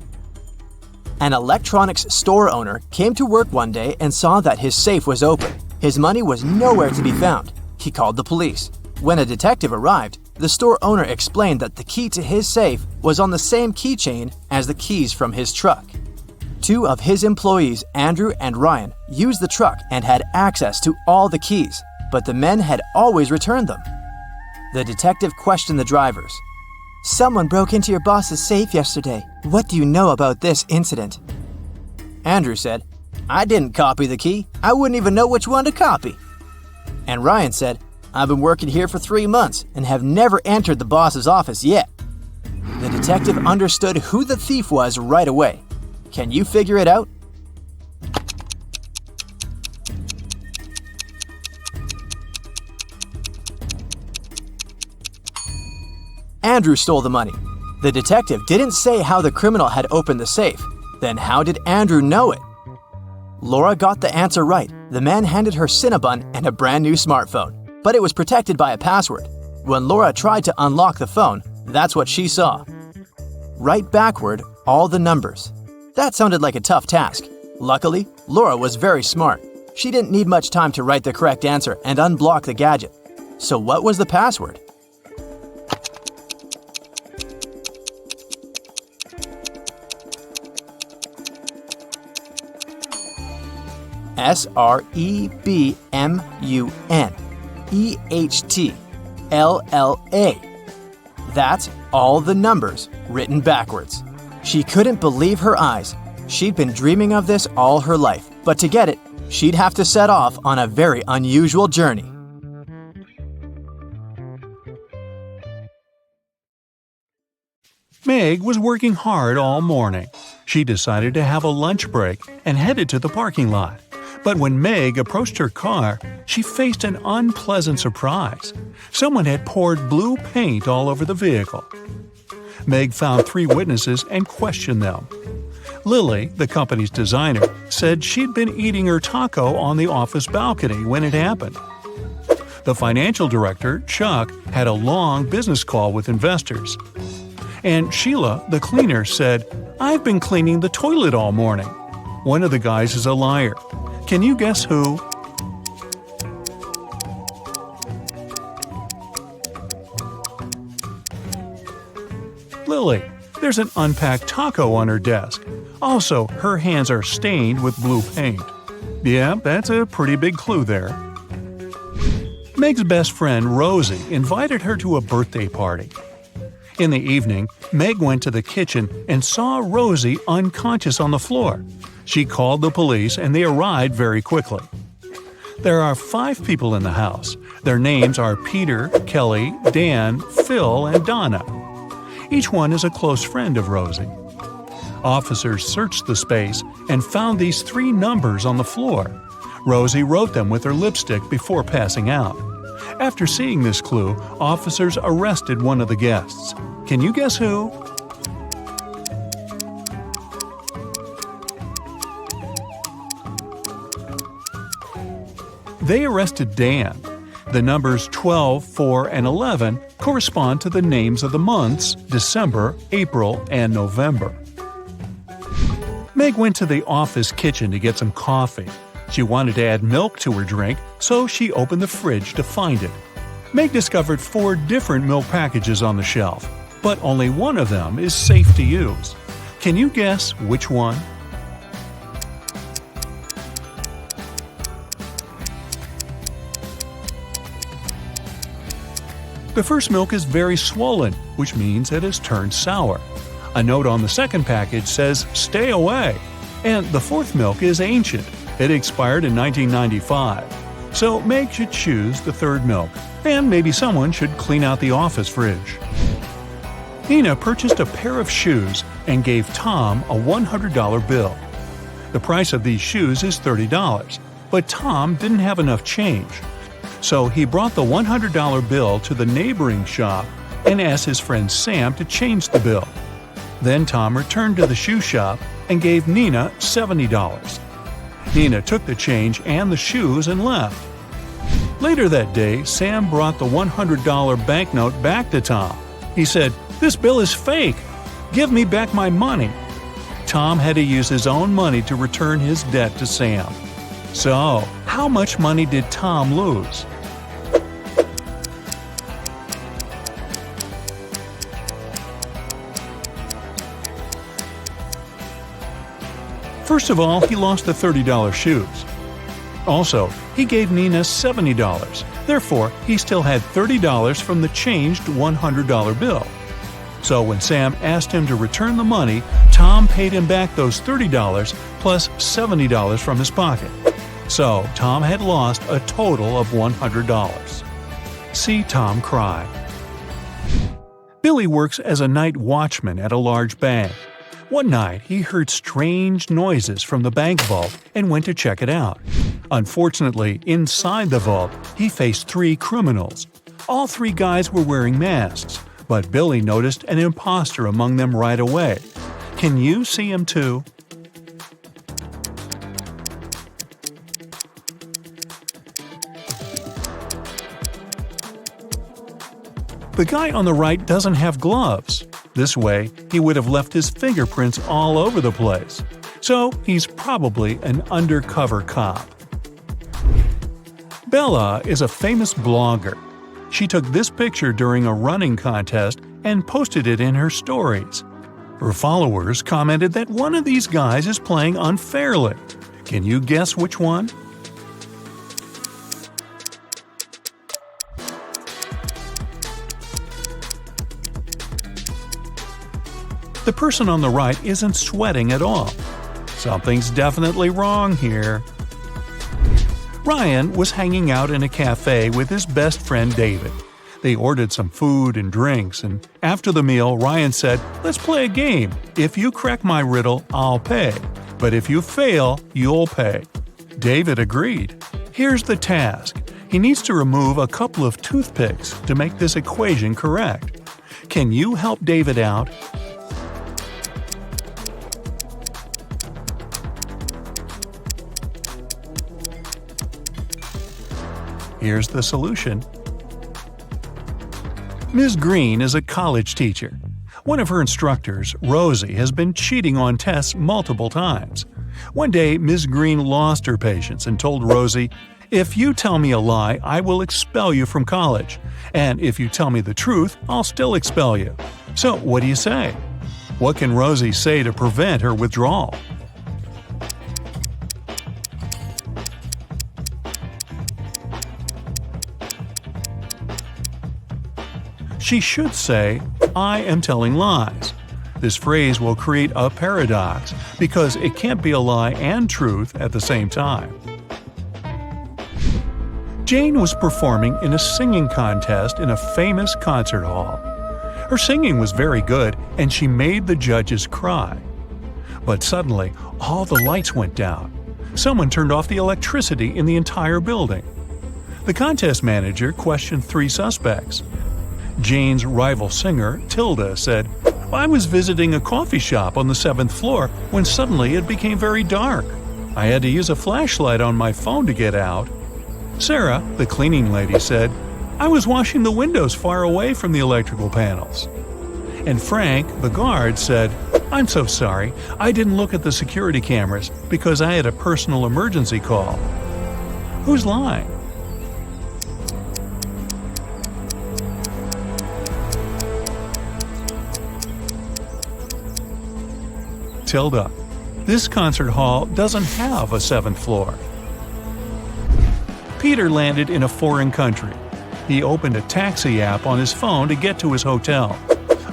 An electronics store owner came to work one day and saw that his safe was open. His money was nowhere to be found. He called the police. When a detective arrived, the store owner explained that the key to his safe was on the same keychain as the keys from his truck. 2 of his employees, Andrew and Ryan, used the truck and had access to all the keys, but the men had always returned them. The detective questioned the drivers. "Someone broke into your boss's safe yesterday. What do you know about this incident?" Andrew said, "I didn't copy the key. I wouldn't even know which one to copy." And Ryan said, "I've been working here for 3 months and have never entered the boss's office yet." The detective understood who the thief was right away. Can you figure it out? Andrew stole the money. The detective didn't say how the criminal had opened the safe. Then how did Andrew know it? Laura got the answer right. The man handed her Cinnabon and a brand new smartphone, but it was protected by a password. When Laura tried to unlock the phone, that's what she saw. Write backward all the numbers. That sounded like a tough task. Luckily, Laura was very smart. She didn't need much time to write the correct answer and unblock the gadget. So what was the password? SREBMUNEHTLLA. That's all the numbers written backwards. She couldn't believe her eyes. She'd been dreaming of this all her life, but to get it, she'd have to set off on a very unusual journey. Meg was working hard all morning. She decided to have a lunch break and headed to the parking lot. But when Meg approached her car, she faced an unpleasant surprise. Someone had poured blue paint all over the vehicle. Meg found 3 witnesses and questioned them. Lily, the company's designer, said she'd been eating her taco on the office balcony when it happened. The financial director, Chuck, had a long business call with investors. And Sheila, the cleaner, said, "I've been cleaning the toilet all morning." One of the guys is a liar. Can you guess who? Lily. There's an unpacked taco on her desk. Also, her hands are stained with blue paint. Yeah, that's a pretty big clue there. Meg's best friend, Rosie, invited her to a birthday party. In the evening, Meg went to the kitchen and saw Rosie unconscious on the floor. She called the police and they arrived very quickly. There are 5 people in the house. Their names are Peter, Kelly, Dan, Phil, and Donna. Each one is a close friend of Rosie. Officers searched the space and found these 3 numbers on the floor. Rosie wrote them with her lipstick before passing out. After seeing this clue, officers arrested one of the guests. Can you guess who? They arrested Dan. The numbers 12, 4, and 11 correspond to the names of the months December, April, and November. Meg went to the office kitchen to get some coffee. She wanted to add milk to her drink, so she opened the fridge to find it. Meg discovered 4 different milk packages on the shelf, but only one of them is safe to use. Can you guess which one? The first milk is very swollen, which means it has turned sour. A note on the second package says, "Stay away." And the fourth milk is ancient. It expired in 1995. So Meg should choose the third milk, and maybe someone should clean out the office fridge. Nina purchased a pair of shoes and gave Tom a $100 bill. The price of these shoes is $30, but Tom didn't have enough change. So he brought the $100 bill to the neighboring shop and asked his friend Sam to change the bill. Then Tom returned to the shoe shop and gave Nina $70. Nina took the change and the shoes and left. Later that day, Sam brought the $100 banknote back to Tom. He said, "This bill is fake. Give me back my money." Tom had to use his own money to return his debt to Sam. So, how much money did Tom lose? First of all, he lost the $30 shoes. Also, he gave Nina $70. Therefore, he still had $30 from the changed $100 bill. So when Sam asked him to return the money, Tom paid him back those $30 plus $70 from his pocket. So Tom had lost a total of $100. See Tom cry. Billy works as a night watchman at a large bank. One night, he heard strange noises from the bank vault and went to check it out. Unfortunately, inside the vault, he faced 3 criminals. All 3 guys were wearing masks, but Billy noticed an imposter among them right away. Can you see him too? The guy on the right doesn't have gloves. This way, he would have left his fingerprints all over the place. so he's probably an undercover cop. Bella is a famous blogger. She took this picture during a running contest and posted it in her stories. Her followers commented that one of these guys is playing unfairly. Can you guess which one? The person on the right isn't sweating at all. Something's definitely wrong here. Ryan was hanging out in a cafe with his best friend David. They ordered some food and drinks, and after the meal, Ryan said, "Let's play a game. If you crack my riddle, I'll pay. But if you fail, you'll pay." David agreed. Here's the task. He needs to remove a couple of toothpicks to make this equation correct. Can you help David out? Here's the solution. Ms. Green is a college teacher. One of her instructors, Rosie, has been cheating on tests multiple times. One day, Ms. Green lost her patience and told Rosie, "If you tell me a lie, I will expel you from college. And if you tell me the truth, I'll still expel you." So, what do you say? What can Rosie say to prevent her withdrawal? She should say, "I am telling lies." This phrase will create a paradox because it can't be a lie and truth at the same time. Jane was performing in a singing contest in a famous concert hall. Her singing was very good and she made the judges cry. But suddenly, all the lights went down. Someone turned off the electricity in the entire building. The contest manager questioned 3 suspects. Jane's rival singer, Tilda, said, "I was visiting a coffee shop on the 7th floor when suddenly it became very dark. I had to use a flashlight on my phone to get out." Sarah, the cleaning lady, said, "I was washing the windows far away from the electrical panels." And Frank, the guard, said, "I'm so sorry, I didn't look at the security cameras because I had a personal emergency call." Who's lying? Tilda. This concert hall doesn't have a 7th floor. Peter landed in a foreign country. He opened a taxi app on his phone to get to his hotel.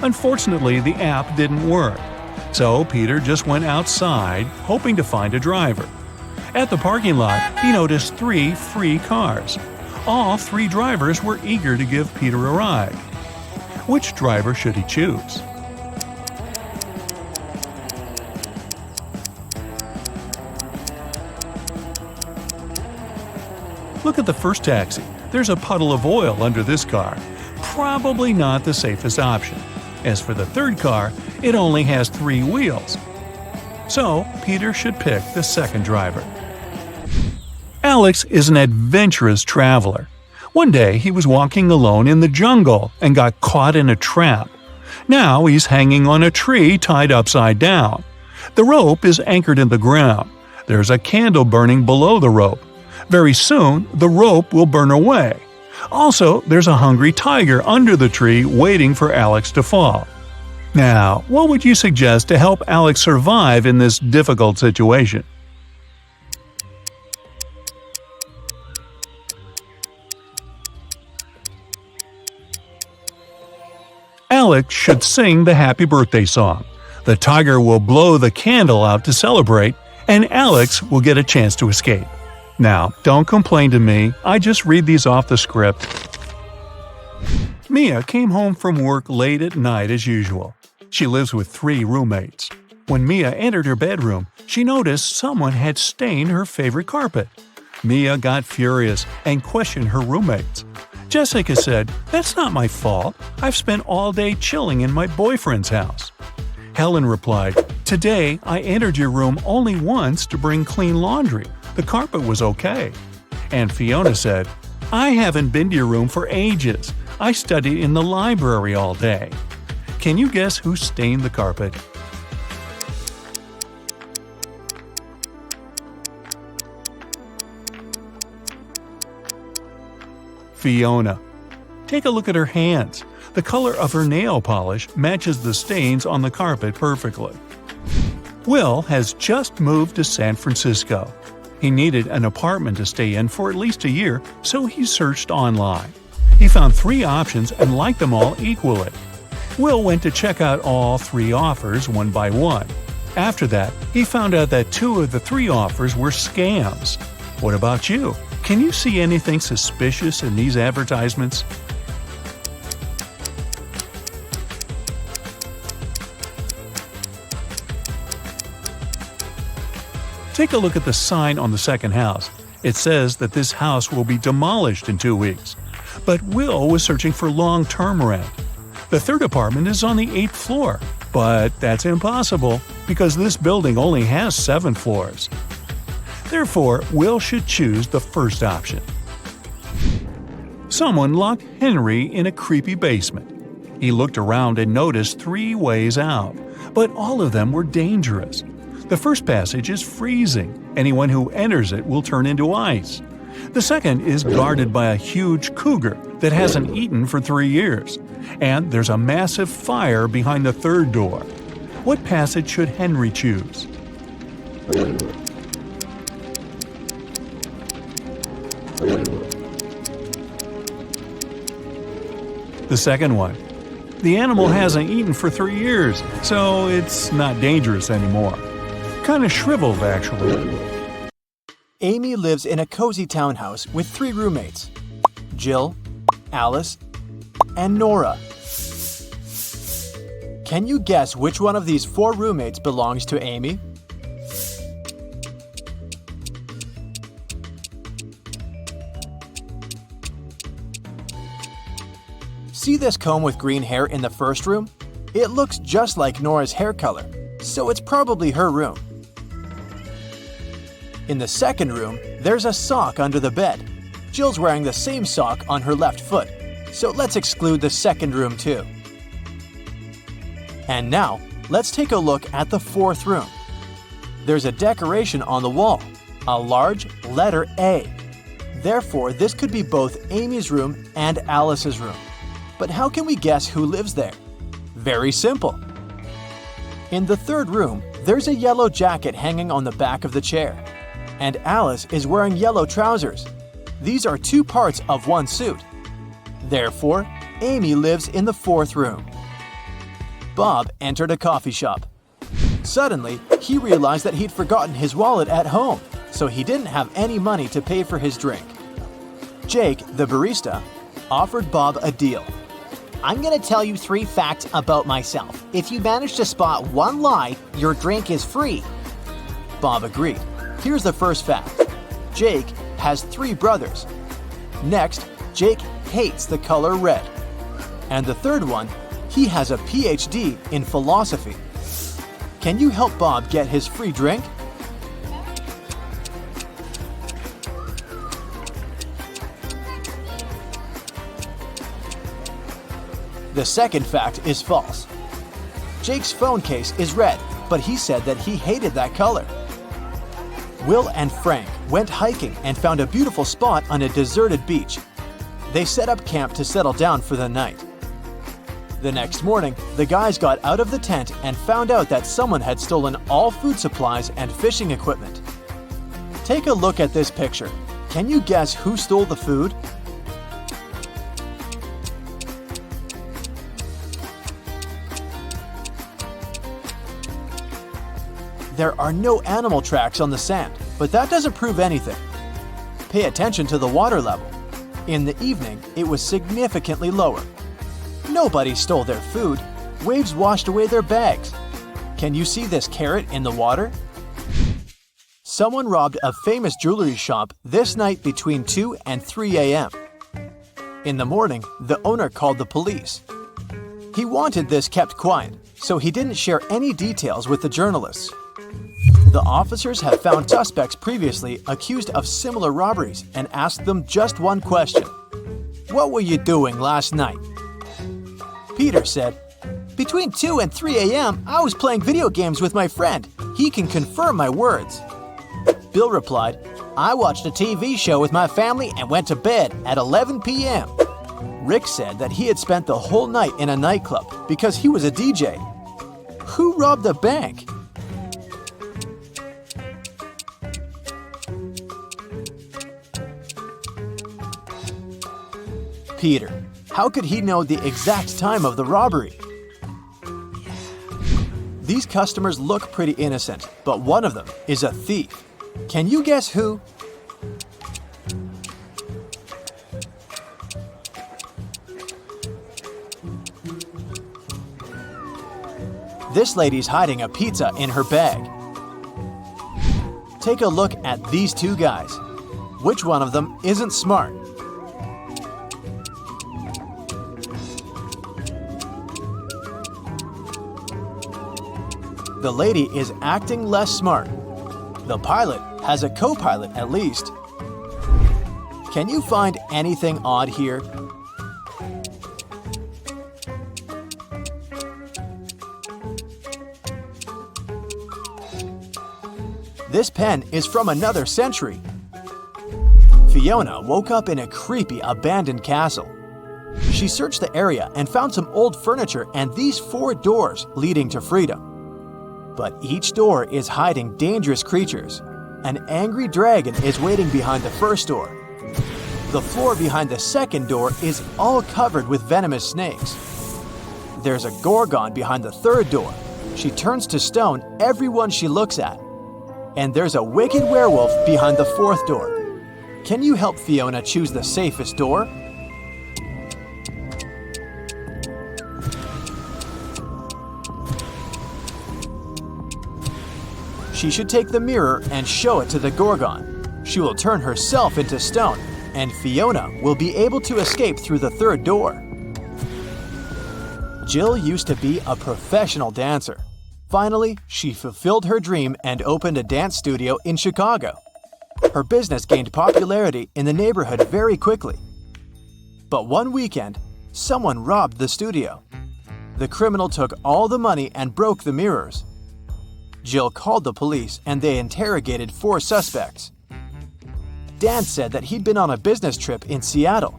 Unfortunately, the app didn't work. So Peter just went outside, hoping to find a driver. At the parking lot, he noticed 3 free cars. All 3 drivers were eager to give Peter a ride. Which driver should he choose? Look at the first taxi. There's a puddle of oil under this car. Probably not the safest option. As for the third car, it only has 3 wheels. So, Peter should pick the second driver. Alex is an adventurous traveler. One day, he was walking alone in the jungle and got caught in a trap. Now he's hanging on a tree tied upside down. The rope is anchored in the ground. There's a candle burning below the rope. Very soon, the rope will burn away. Also, there's a hungry tiger under the tree waiting for Alex to fall. Now, what would you suggest to help Alex survive in this difficult situation? Alex should sing the happy birthday song. The tiger will blow the candle out to celebrate, and Alex will get a chance to escape. Now, don't complain to me, I just read these off the script. Mia came home from work late at night as usual. She lives with 3 roommates. When Mia entered her bedroom, she noticed someone had stained her favorite carpet. Mia got furious and questioned her roommates. Jessica said, "That's not my fault. I've spent all day chilling in my boyfriend's house." Helen replied, "Today I entered your room only once to bring clean laundry. The carpet was okay." And Fiona said, "I haven't been to your room for ages. I studied in the library all day." Can you guess who stained the carpet? Fiona. Take a look at her hands. The color of her nail polish matches the stains on the carpet perfectly. Will has just moved to San Francisco. He needed an apartment to stay in for at least a year, so he searched online. He found 3 options and liked them all equally. Will went to check out all 3 offers one by one. After that, he found out that 2 of the 3 offers were scams. What about you? Can you see anything suspicious in these advertisements? Take a look at the sign on the second house. It says that this house will be demolished in 2 weeks. But Will was searching for long-term rent. The third apartment is on the 8th floor, but that's impossible because this building only has 7 floors. Therefore, Will should choose the first option. Someone locked Henry in a creepy basement. He looked around and noticed 3 ways out, but all of them were dangerous. The first passage is freezing. Anyone who enters it will turn into ice. The second is guarded by a huge cougar that hasn't eaten for 3 years. And there's a massive fire behind the third door. What passage should Henry choose? The second one. The animal hasn't eaten for 3 years, so it's not dangerous anymore. Kind of shriveled, actually. Amy lives in a cozy townhouse with 3 roommates: Jill, Alice, and Nora. Can you guess which one of these 4 roommates belongs to Amy? See this comb with green hair in the first room? It looks just like Nora's hair color, so it's probably her room. In the second room, there's a sock under the bed. Jill's wearing the same sock on her left foot, so let's exclude the second room too. And now, let's take a look at the fourth room. There's a decoration on the wall, a large letter A. Therefore, this could be both Amy's room and Alice's room. But how can we guess who lives there? Very simple. In the third room, there's a yellow jacket hanging on the back of the chair. And Alice is wearing yellow trousers. These are 2 parts of one suit. Therefore, Amy lives in the fourth room. Bob entered a coffee shop. Suddenly, he realized that he'd forgotten his wallet at home, so he didn't have any money to pay for his drink. Jake, the barista, offered Bob a deal. I'm going to tell you 3 facts about myself. If you manage to spot 1 lie, your drink is free. Bob agreed. Here's the first fact. Jake has 3 brothers. Next, Jake hates the color red. And the third one, he has a PhD in philosophy. Can you help Bob get his free drink? The second fact is false. Jake's phone case is red, but he said that he hated that color. Will and Frank went hiking and found a beautiful spot on a deserted beach. They set up camp to settle down for the night. The next morning, the guys got out of the tent and found out that someone had stolen all food supplies and fishing equipment. Take a look at this picture. Can you guess who stole the food? There are no animal tracks on the sand, but that doesn't prove anything. Pay attention to the water level. In the evening, it was significantly lower. Nobody stole their food. Waves washed away their bags. Can you see this carrot in the water? Someone robbed a famous jewelry shop this night between 2 and 3 a.m. In the morning, the owner called the police. He wanted this kept quiet, so he didn't share any details with the journalists. The officers have found suspects previously accused of similar robberies and asked them just one question. What were you doing last night? Peter said, between 2 and 3 a.m., I was playing video games with my friend. He can confirm my words. Bill replied, I watched a TV show with my family and went to bed at 11 p.m. Rick said that he had spent the whole night in a nightclub because he was a DJ. Who robbed a bank? Peter. How could he know the exact time of the robbery? These customers look pretty innocent, but one of them is a thief. Can you guess who? This lady's hiding a pizza in her bag. Take a look at these two guys. Which one of them isn't smart? The lady is acting less smart. The pilot has a co-pilot at least. Can you find anything odd here? This pen is from another century. Fiona woke up in a creepy abandoned castle. She searched the area and found some old furniture and these 4 doors leading to freedom. But each door is hiding dangerous creatures. An angry dragon is waiting behind the first door. The floor behind the second door is all covered with venomous snakes. There's a gorgon behind the third door. She turns to stone everyone she looks at. And there's a wicked werewolf behind the fourth door. Can you help Fiona choose the safest door? She should take the mirror and show it to the gorgon. She will turn herself into stone, and Fiona will be able to escape through the third door. Jill used to be a professional dancer. Finally, she fulfilled her dream and opened a dance studio in Chicago. Her business gained popularity in the neighborhood very quickly. But one weekend, someone robbed the studio. The criminal took all the money and broke the mirrors. Jill called the police and they interrogated 4 suspects. Dan said that he'd been on a business trip in Seattle.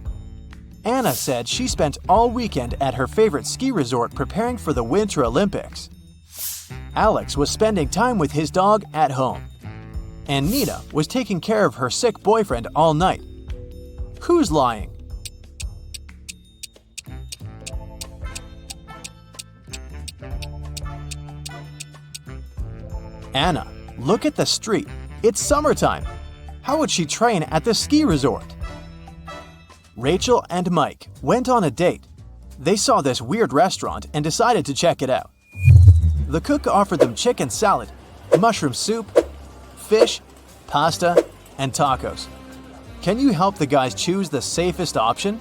Anna said she spent all weekend at her favorite ski resort preparing for the Winter Olympics. Alex was spending time with his dog at home. And Nina was taking care of her sick boyfriend all night. Who's lying? Anna, look at the street. It's summertime. How would she train at the ski resort? Rachel and Mike went on a date. They saw this weird restaurant and decided to check it out. The cook offered them chicken salad, mushroom soup, fish, pasta, and tacos. Can you help the guys choose the safest option?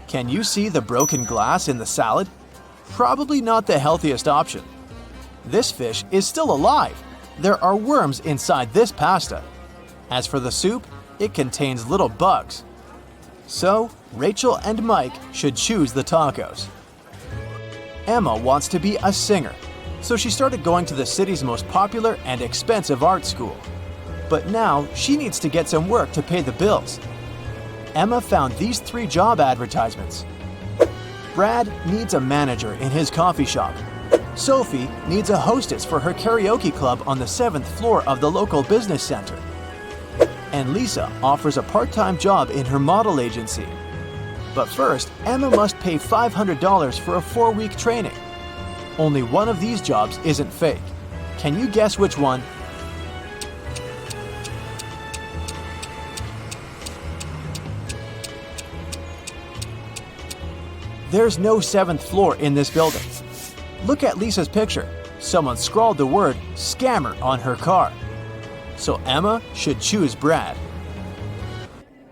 Can you see the broken glass in the salad? Probably not the healthiest option. This fish is still alive. There are worms inside this pasta. As for the soup, it contains little bugs. So, Rachel and Mike should choose the tacos. Emma wants to be a singer, so she started going to the city's most popular and expensive art school. But now she needs to get some work to pay the bills. Emma found these 3 job advertisements. Brad needs a manager in his coffee shop. Sophie needs a hostess for her karaoke club on the 7th floor of the local business center. And Lisa offers a part-time job in her model agency. But first, Emma must pay $500 for a 4-week training. Only one of these jobs isn't fake. Can you guess which one? There's no 7th floor in this building. Look at Lisa's picture. Someone scrawled the word scammer on her car. So Emma should choose Brad.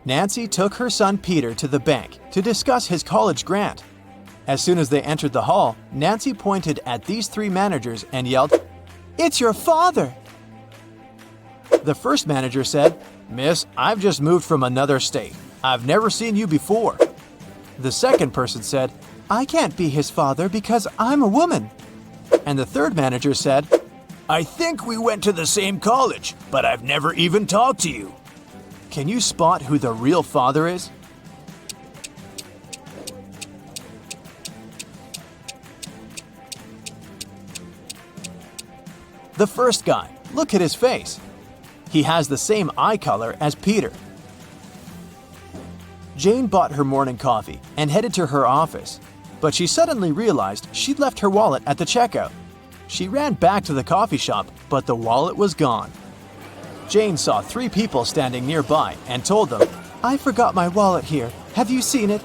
Nancy took her son Peter to the bank to discuss his college grant. As soon as they entered the hall, Nancy pointed at these 3 managers and yelled, "It's your father!" The first manager said, "Miss, I've just moved from another state. I've never seen you before." The second person said, I can't be his father because I'm a woman. And the third manager said, I think we went to the same college, but I've never even talked to you. Can you spot who the real father is? The first guy, look at his face. He has the same eye color as Peter. Jane bought her morning coffee and headed to her office, but she suddenly realized she'd left her wallet at the checkout. She ran back to the coffee shop, but the wallet was gone. Jane saw 3 people standing nearby and told them, I forgot my wallet here. Have you seen it?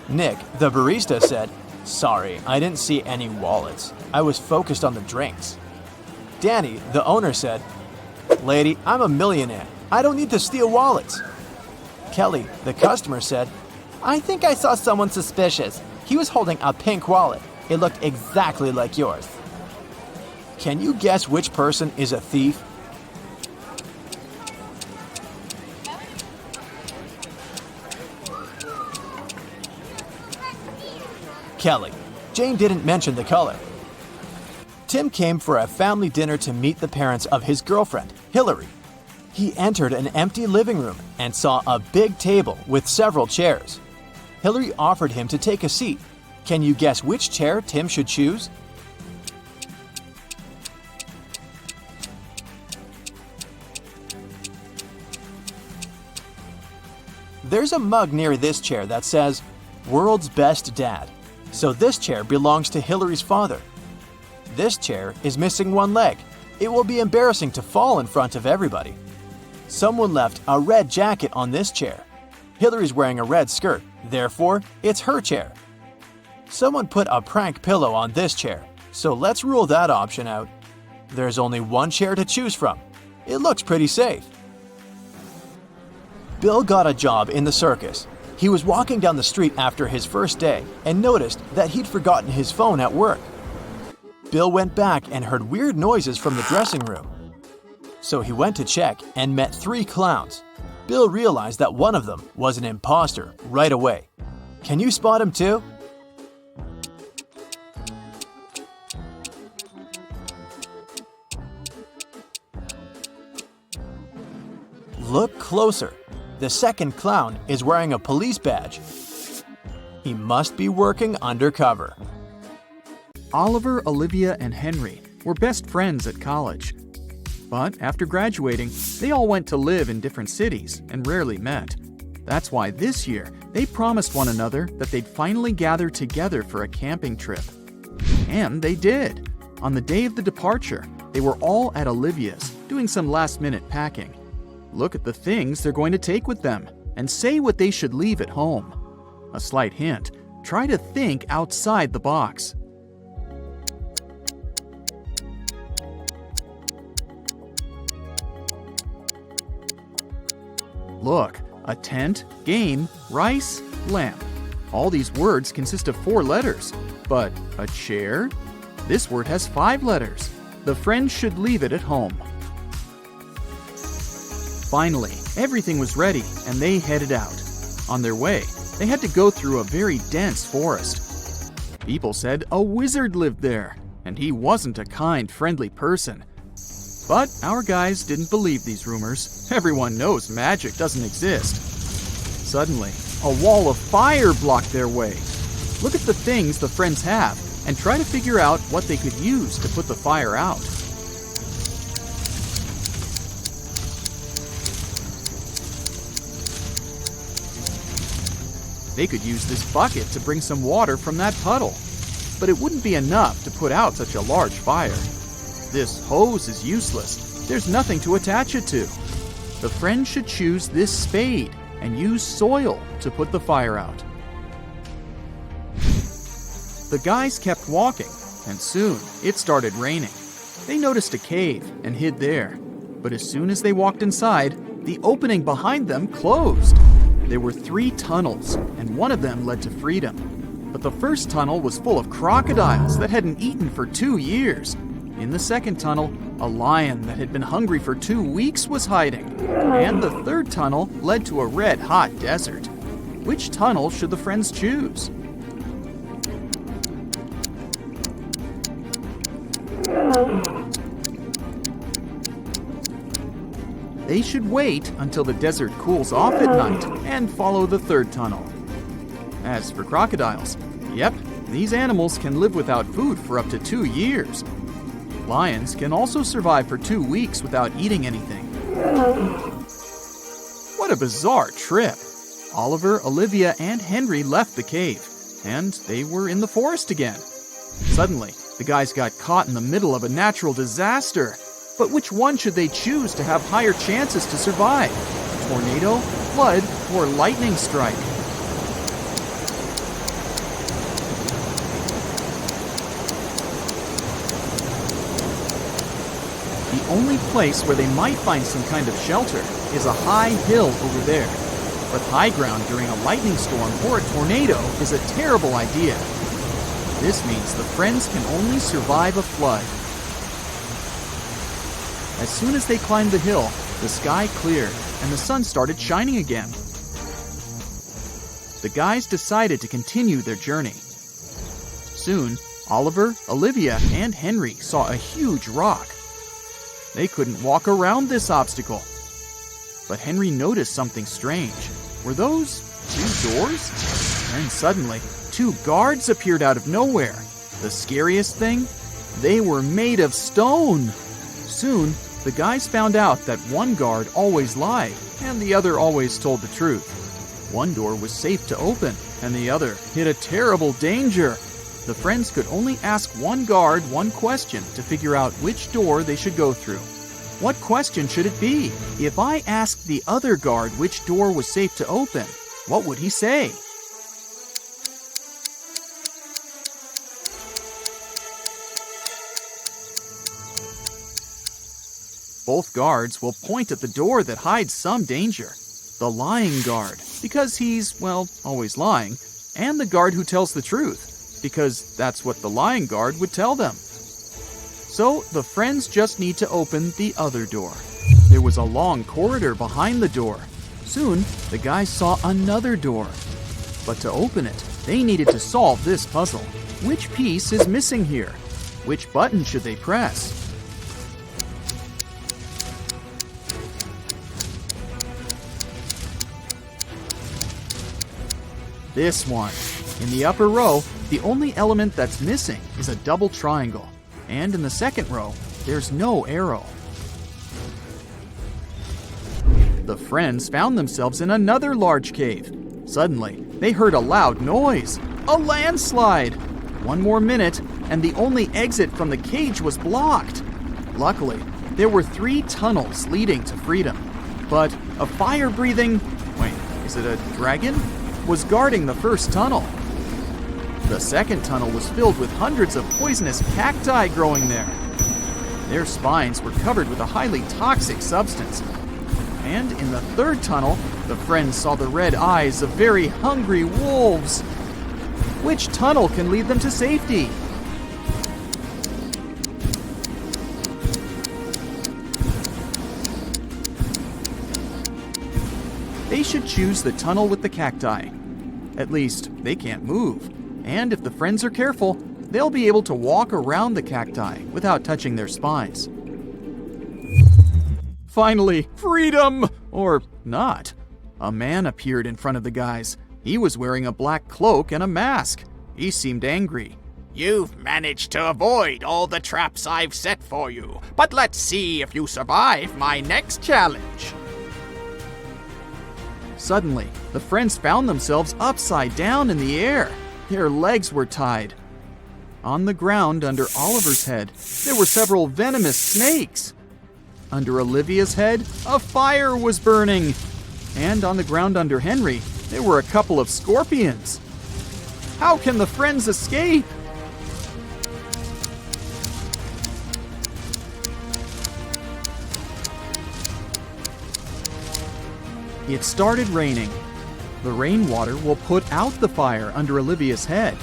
Nick, the barista, said, Sorry, I didn't see any wallets. I was focused on the drinks. Danny, the owner, said, Lady, I'm a millionaire. I don't need to steal wallets. Kelly, the customer, said, I think I saw someone suspicious. He was holding a pink wallet. It looked exactly like yours. Can you guess which person is a thief? Kelly. Jane didn't mention the color. Tim came for a family dinner to meet the parents of his girlfriend, Hillary. He entered an empty living room and saw a big table with several chairs. Hillary offered him to take a seat. Can you guess which chair Tim should choose? There's a mug near this chair that says, World's Best Dad. So this chair belongs to Hillary's father. This chair is missing one leg. It will be embarrassing to fall in front of everybody. Someone left a red jacket on this chair. Hillary's wearing a red skirt, therefore, it's her chair. Someone put a prank pillow on this chair, so let's rule that option out. There's only one chair to choose from. It looks pretty safe. Bill got a job in the circus. He was walking down the street after his first day and noticed that he'd forgotten his phone at work. Bill went back and heard weird noises from the dressing room. So he went to check and met 3 clowns. Bill realized that one of them was an imposter right away. Can you spot him too? Look closer. The second clown is wearing a police badge. He must be working undercover. Oliver, Olivia, and Henry were best friends at college. But after graduating, they all went to live in different cities and rarely met. That's why this year, they promised one another that they'd finally gather together for a camping trip. And they did. On the day of the departure, they were all at Olivia's, doing some last-minute packing. Look at the things they're going to take with them, and say what they should leave at home. A slight hint, try to think outside the box. Look, a tent, game, rice, lamp. All these words consist of 4 letters. But a chair? This word has 5 letters. The friends should leave it at home. Finally, everything was ready and they headed out. On their way, they had to go through a very dense forest. People said a wizard lived there, and he wasn't a kind, friendly person. But our guys didn't believe these rumors. Everyone knows magic doesn't exist. Suddenly, a wall of fire blocked their way. Look at the things the friends have and try to figure out what they could use to put the fire out. They could use this bucket to bring some water from that puddle. But it wouldn't be enough to put out such a large fire. This hose is useless. There's nothing to attach it to. The friends should choose this spade and use soil to put the fire out. The guys kept walking, and soon it started raining. They noticed a cave and hid there. But as soon as they walked inside, the opening behind them closed. There were 3 tunnels, and one of them led to freedom. But the first tunnel was full of crocodiles that hadn't eaten for 2 years. In the second tunnel, a lion that had been hungry for 2 weeks was hiding. And the third tunnel led to a red-hot desert. Which tunnel should the friends choose? They should wait until the desert cools off at night and follow the third tunnel. As for crocodiles, yep, these animals can live without food for up to 2 years. Lions can also survive for 2 weeks without eating anything. What a bizarre trip! Oliver, Olivia, and Henry left the cave, and they were in the forest again. Suddenly, the guys got caught in the middle of a natural disaster. But which one should they choose to have higher chances to survive? Tornado, flood, or lightning strike? The only place where they might find some kind of shelter is a high hill over there. But high ground during a lightning storm or a tornado is a terrible idea. This means the friends can only survive a flood. As soon as they climbed the hill, the sky cleared and the sun started shining again. The guys decided to continue their journey. Soon, Oliver, Olivia, and Henry saw a huge rock. They couldn't walk around this obstacle. But Henry noticed something strange. Were those 2 doors? And suddenly, 2 guards appeared out of nowhere. The scariest thing? They were made of stone. Soon, the guys found out that one guard always lied, and the other always told the truth. One door was safe to open, and the other hid a terrible danger. The friends could only ask one guard one question to figure out which door they should go through. What question should it be? If I asked the other guard which door was safe to open, what would he say? Both guards will point at the door that hides some danger. The lying guard, because he's, well, always lying, and the guard who tells the truth, because that's what the lying guard would tell them. So the friends just need to open the other door. There was a long corridor behind the door. Soon, the guys saw another door. But to open it, they needed to solve this puzzle. Which piece is missing here? Which button should they press? This one. In the upper row, the only element that's missing is a double triangle. And in the second row, there's no arrow. The friends found themselves in another large cave. Suddenly, they heard a loud noise. A landslide! One more minute, and the only exit from the cage was blocked. Luckily, there were 3 tunnels leading to freedom. But a fire-breathing... wait, is it a dragon? Was guarding the first tunnel. The second tunnel was filled with hundreds of poisonous cacti growing there. Their spines were covered with a highly toxic substance. And in the third tunnel, the friends saw the red eyes of very hungry wolves. Which tunnel can lead them to safety? They should choose the tunnel with the cacti. At least, they can't move. And if the friends are careful, they'll be able to walk around the cacti without touching their spines. Finally, freedom! Or not. A man appeared in front of the guys. He was wearing a black cloak and a mask. He seemed angry. You've managed to avoid all the traps I've set for you, but let's see if you survive my next challenge. Suddenly, the friends found themselves upside down in the air. Their legs were tied. On the ground under Oliver's head, there were several venomous snakes. Under Olivia's head, a fire was burning. And on the ground under Henry, there were a couple of scorpions. How can the friends escape? It started raining. The rainwater will put out the fire under Olivia's head.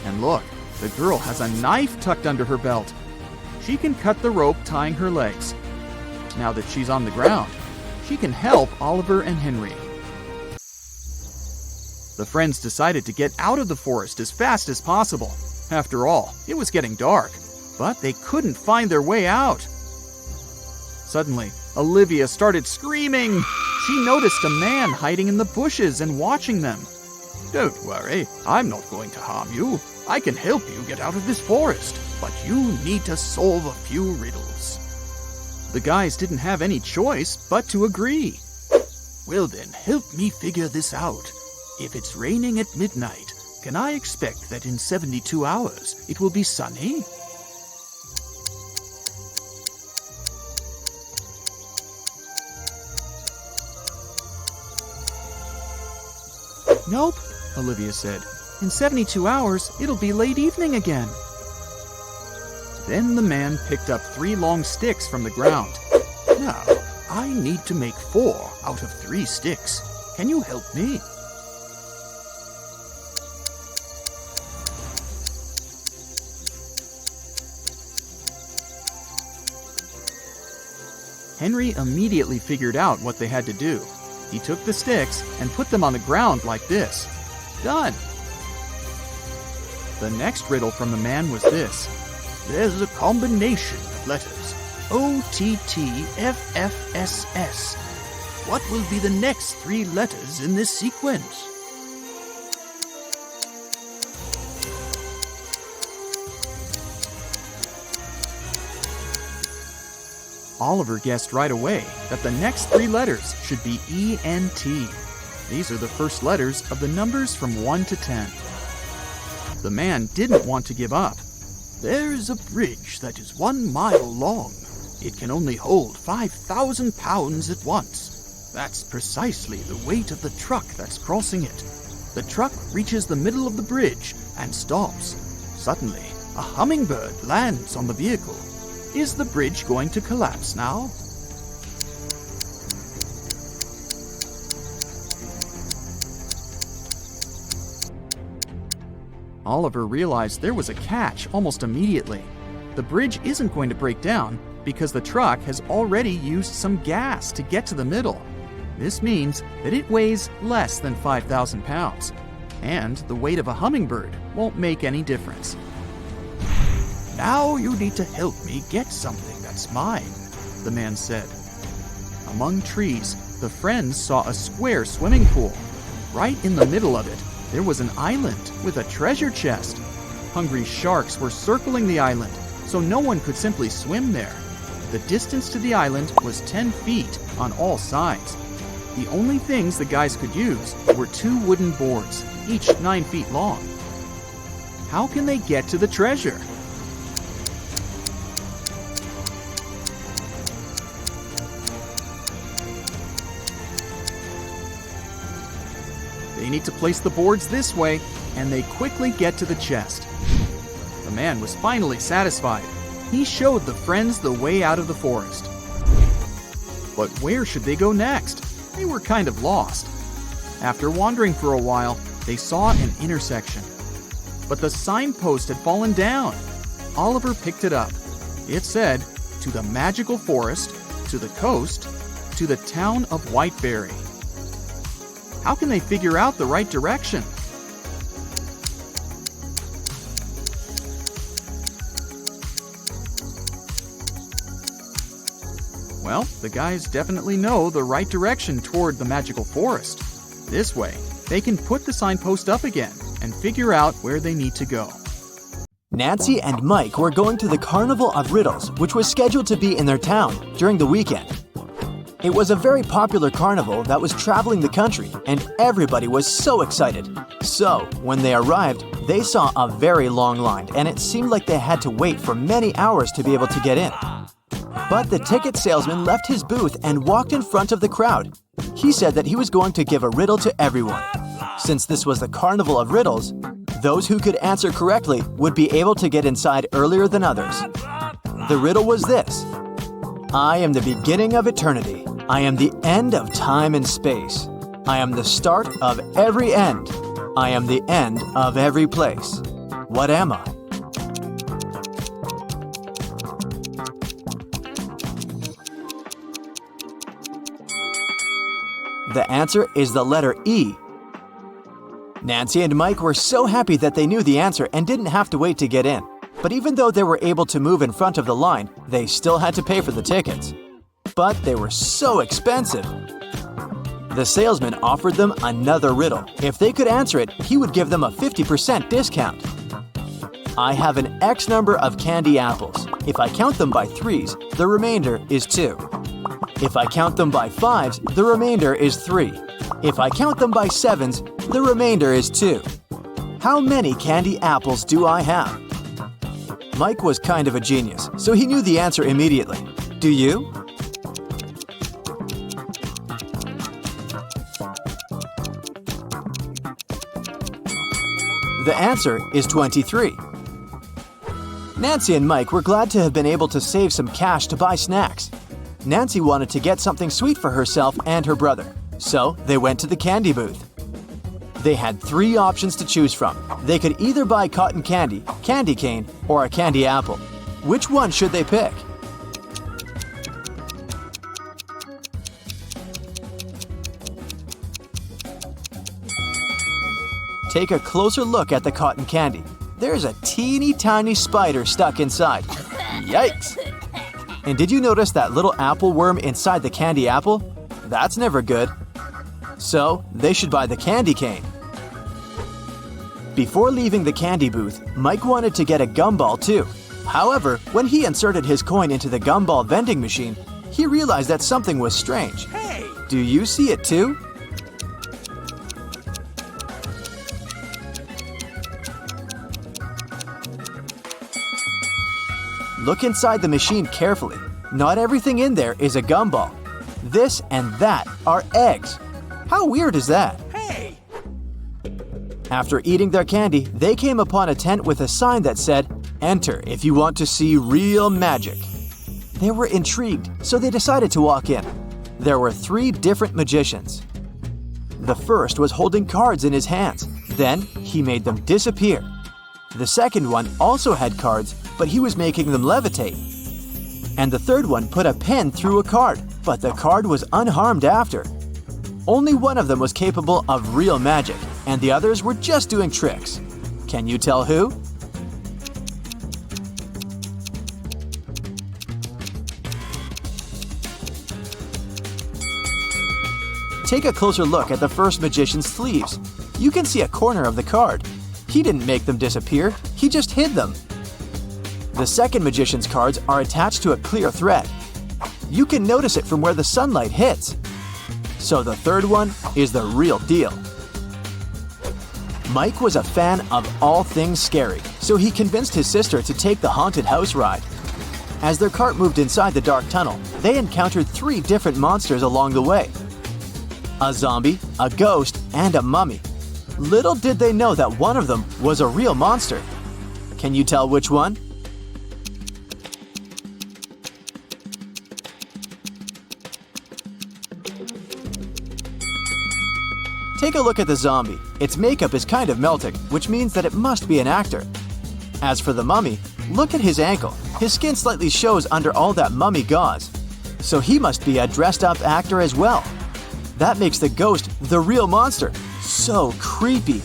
And look, the girl has a knife tucked under her belt. She can cut the rope tying her legs. Now that she's on the ground, she can help Oliver and Henry. The friends decided to get out of the forest as fast as possible. After all, it was getting dark. but they couldn't find their way out. Suddenly, Olivia started screaming. She noticed a man hiding in the bushes and watching them. "Don't worry, I'm not going to harm you. I can help you get out of this forest, but you need to solve a few riddles." The guys didn't have any choice but to agree. "Well then, help me figure this out. If it's raining at midnight, can I expect that in 72 hours it will be sunny?" "Nope," Olivia said. "In 72 hours, it'll be late evening again." Then the man picked up 3 long sticks from the ground. "Now, I need to make 4 out of 3 sticks. Can you help me?" Henry immediately figured out what they had to do. He took the sticks and put them on the ground like this. Done! The next riddle from the man was this. "There's a combination of letters, OTTFFSS. What will be the next 3 letters in this sequence?" Oliver guessed right away that the next 3 letters should be ENT. These are the first letters of the numbers from 1 to 10. The man didn't want to give up. "There is a bridge that is 1 mile long. It can only hold 5,000 pounds at once. That's precisely the weight of the truck that's crossing it. The truck reaches the middle of the bridge and stops. Suddenly, a hummingbird lands on the vehicle. Is the bridge going to collapse now?" Oliver realized there was a catch almost immediately. The bridge isn't going to break down because the truck has already used some gas to get to the middle. This means that it weighs less than 5,000 pounds, and the weight of a hummingbird won't make any difference. "Now you need to help me get something that's mine," the man said. Among trees, the friends saw a square swimming pool. Right in the middle of it, there was an island with a treasure chest. Hungry sharks were circling the island, so no one could simply swim there. The distance to the island was 10 feet on all sides. The only things the guys could use were 2 wooden boards, each 9 feet long. How can they get to the treasure? They need to place the boards this way, and they quickly get to the chest. The man was finally satisfied. He showed the friends the way out of the forest. But where should they go next? They were kind of lost. After wandering for a while, they saw an intersection. But the signpost had fallen down. Oliver picked it up. It said, "To the magical forest, to the coast, to the town of Whiteberry." How can they figure out the right direction? Well, the guys definitely know the right direction toward the magical forest. This way, they can put the signpost up again and figure out where they need to go. Nancy and Mike were going to the Carnival of Riddles, which was scheduled to be in their town during the weekend. It was a very popular carnival that was traveling the country, and everybody was so excited. So, when they arrived, they saw a very long line, and it seemed like they had to wait for many hours to be able to get in. But the ticket salesman left his booth and walked in front of the crowd. He said that he was going to give a riddle to everyone. Since this was the Carnival of Riddles, those who could answer correctly would be able to get inside earlier than others. The riddle was this: I am the beginning of eternity. I am the end of time and space. I am the start of every end. I am the end of every place. What am I? The answer is the letter E. Nancy and Mike were so happy that they knew the answer and didn't have to wait to get in. But even though they were able to move in front of the line, they still had to pay for the tickets. But they were so expensive. The salesman offered them another riddle. If they could answer it, he would give them a 50% discount. I have an X number of candy apples. If I count them by 3s, the remainder is 2. If I count them by 5s, the remainder is 3. If I count them by 7s, the remainder is 2. How many candy apples do I have? Mike was kind of a genius, so he knew the answer immediately. Do you? The answer is 23. Nancy and Mike were glad to have been able to save some cash to buy snacks. Nancy wanted to get something sweet for herself and her brother, so they went to the candy booth. They had 3 options to choose from. They could either buy cotton candy, candy cane, or a candy apple. Which one should they pick? Take a closer look at the cotton candy. There's a teeny tiny spider stuck inside. Yikes! And did you notice that little apple worm inside the candy apple? That's never good. So, they should buy the candy cane. Before leaving the candy booth, Mike wanted to get a gumball too. However, when he inserted his coin into the gumball vending machine, he realized that something was strange. Hey! Do you see it too? Look inside the machine carefully. Not everything in there is a gumball. This and that are eggs. How weird is that? Hey! After eating their candy, they came upon a tent with a sign that said, "Enter if you want to see real magic." They were intrigued, so they decided to walk in. There were 3 different magicians. The first was holding cards in his hands. Then he made them disappear. The second one also had cards, but he was making them levitate. And the third one put a pen through a card, but the card was unharmed after. Only one of them was capable of real magic, and the others were just doing tricks. Can you tell who? Take a closer look at the first magician's sleeves. You can see a corner of the card. He didn't make them disappear, he just hid them. The second magician's cards are attached to a clear thread. You can notice it from where the sunlight hits. So the third one is the real deal. Mike was a fan of all things scary, so he convinced his sister to take the haunted house ride. As their cart moved inside the dark tunnel, they encountered 3 different monsters along the way. A zombie, a ghost, and a mummy. Little did they know that one of them was a real monster. Can you tell which one? Take a look at the zombie. Its makeup is kind of melting, which means that it must be an actor. As for the mummy, look at his ankle. His skin slightly shows under all that mummy gauze. So he must be a dressed-up actor as well. That makes the ghost the real monster. So creepy.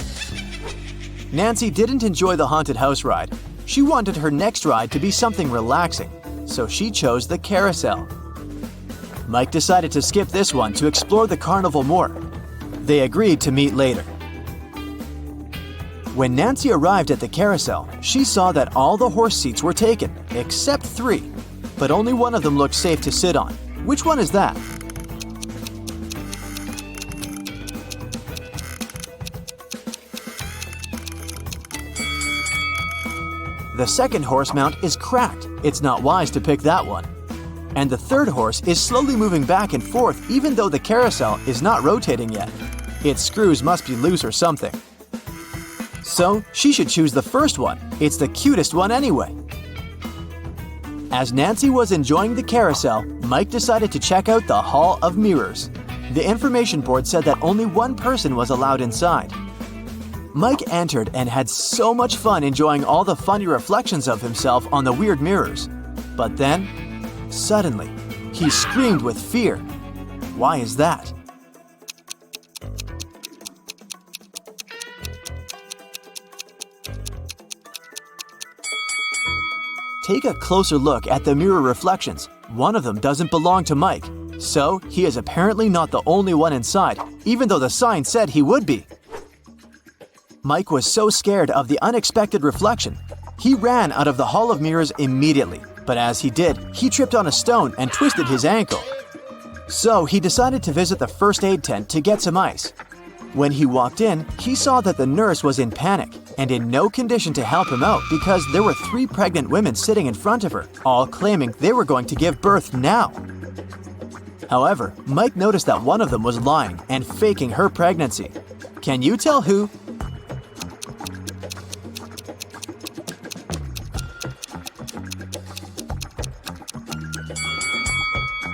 Nancy didn't enjoy the haunted house ride. She wanted her next ride to be something relaxing, so she chose the carousel. Mike decided to skip this one to explore the carnival more. They agreed to meet later. When Nancy arrived at the carousel, she saw that all the horse seats were taken, except 3. But only one of them looked safe to sit on. Which one is that? The second horse mount is cracked. It's not wise to pick that one. And the third horse is slowly moving back and forth even though the carousel is not rotating yet. Its screws must be loose or something. So she should choose the first one. It's the cutest one anyway. As Nancy was enjoying the carousel, Mike decided to check out the Hall of Mirrors. The information board said that only one person was allowed inside. Mike entered and had so much fun enjoying all the funny reflections of himself on the weird mirrors. But then, suddenly, he screamed with fear. Why is that? Take a closer look at the mirror reflections. One of them doesn't belong to Mike. So, he is apparently not the only one inside, even though the sign said he would be. Mike was so scared of the unexpected reflection. He ran out of the Hall of Mirrors immediately, but as he did, he tripped on a stone and twisted his ankle. So, he decided to visit the first aid tent to get some ice. When he walked in, he saw that the nurse was in panic and in no condition to help him out because there were 3 pregnant women sitting in front of her, all claiming they were going to give birth now. However, Mike noticed that one of them was lying and faking her pregnancy. Can you tell who?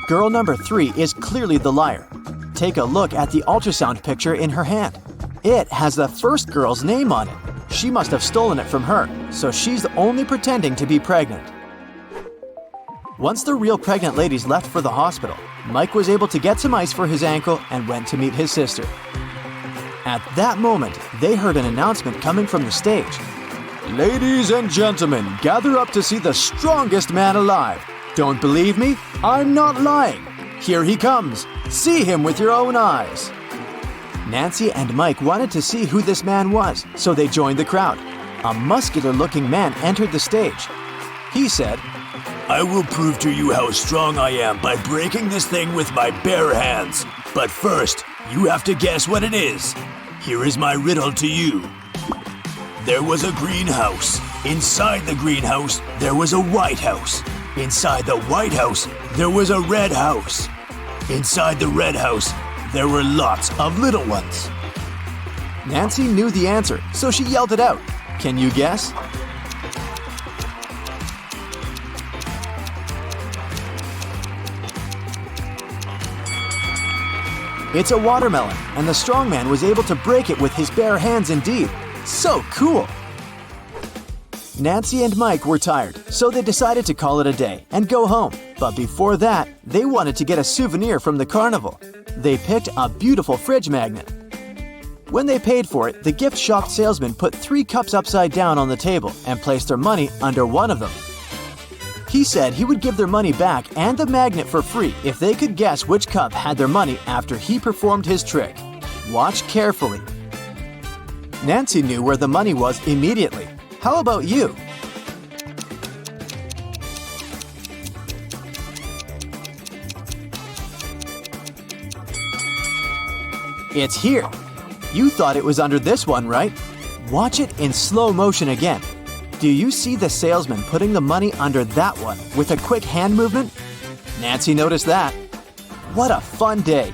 Girl number 3 is clearly the liar. Take a look at the ultrasound picture in her hand. It has the first girl's name on it. She must have stolen it from her, so she's only pretending to be pregnant. Once the real pregnant ladies left for the hospital, Mike was able to get some ice for his ankle and went to meet his sister. At that moment, they heard an announcement coming from the stage. "Ladies and gentlemen, gather up to see the strongest man alive. Don't believe me? I'm not lying. Here he comes. See him with your own eyes." Nancy and Mike wanted to see who this man was, so they joined the crowd. A muscular-looking man entered the stage. He said, I will prove to you how strong I am by breaking this thing with my bare hands. But first, you have to guess what it is. Here is my riddle to you. There was a greenhouse. Inside the greenhouse, there was a white house. Inside the white house, there was a red house. Inside the red house, there were lots of little ones. Nancy knew the answer, so she yelled it out. Can you guess? It's a watermelon, and the strongman was able to break it with his bare hands indeed. So cool! Nancy and Mike were tired, so they decided to call it a day and go home. But before that, they wanted to get a souvenir from the carnival. They picked a beautiful fridge magnet. When they paid for it, the gift shop salesman put 3 cups upside down on the table and placed their money under one of them. He said he would give their money back and the magnet for free if they could guess which cup had their money after he performed his trick. Watch carefully. Nancy knew where the money was immediately. How about you? It's here. You thought it was under this one, right? Watch it in slow motion again. Do you see the salesman putting the money under that one with a quick hand movement? Nancy noticed that. What a fun day!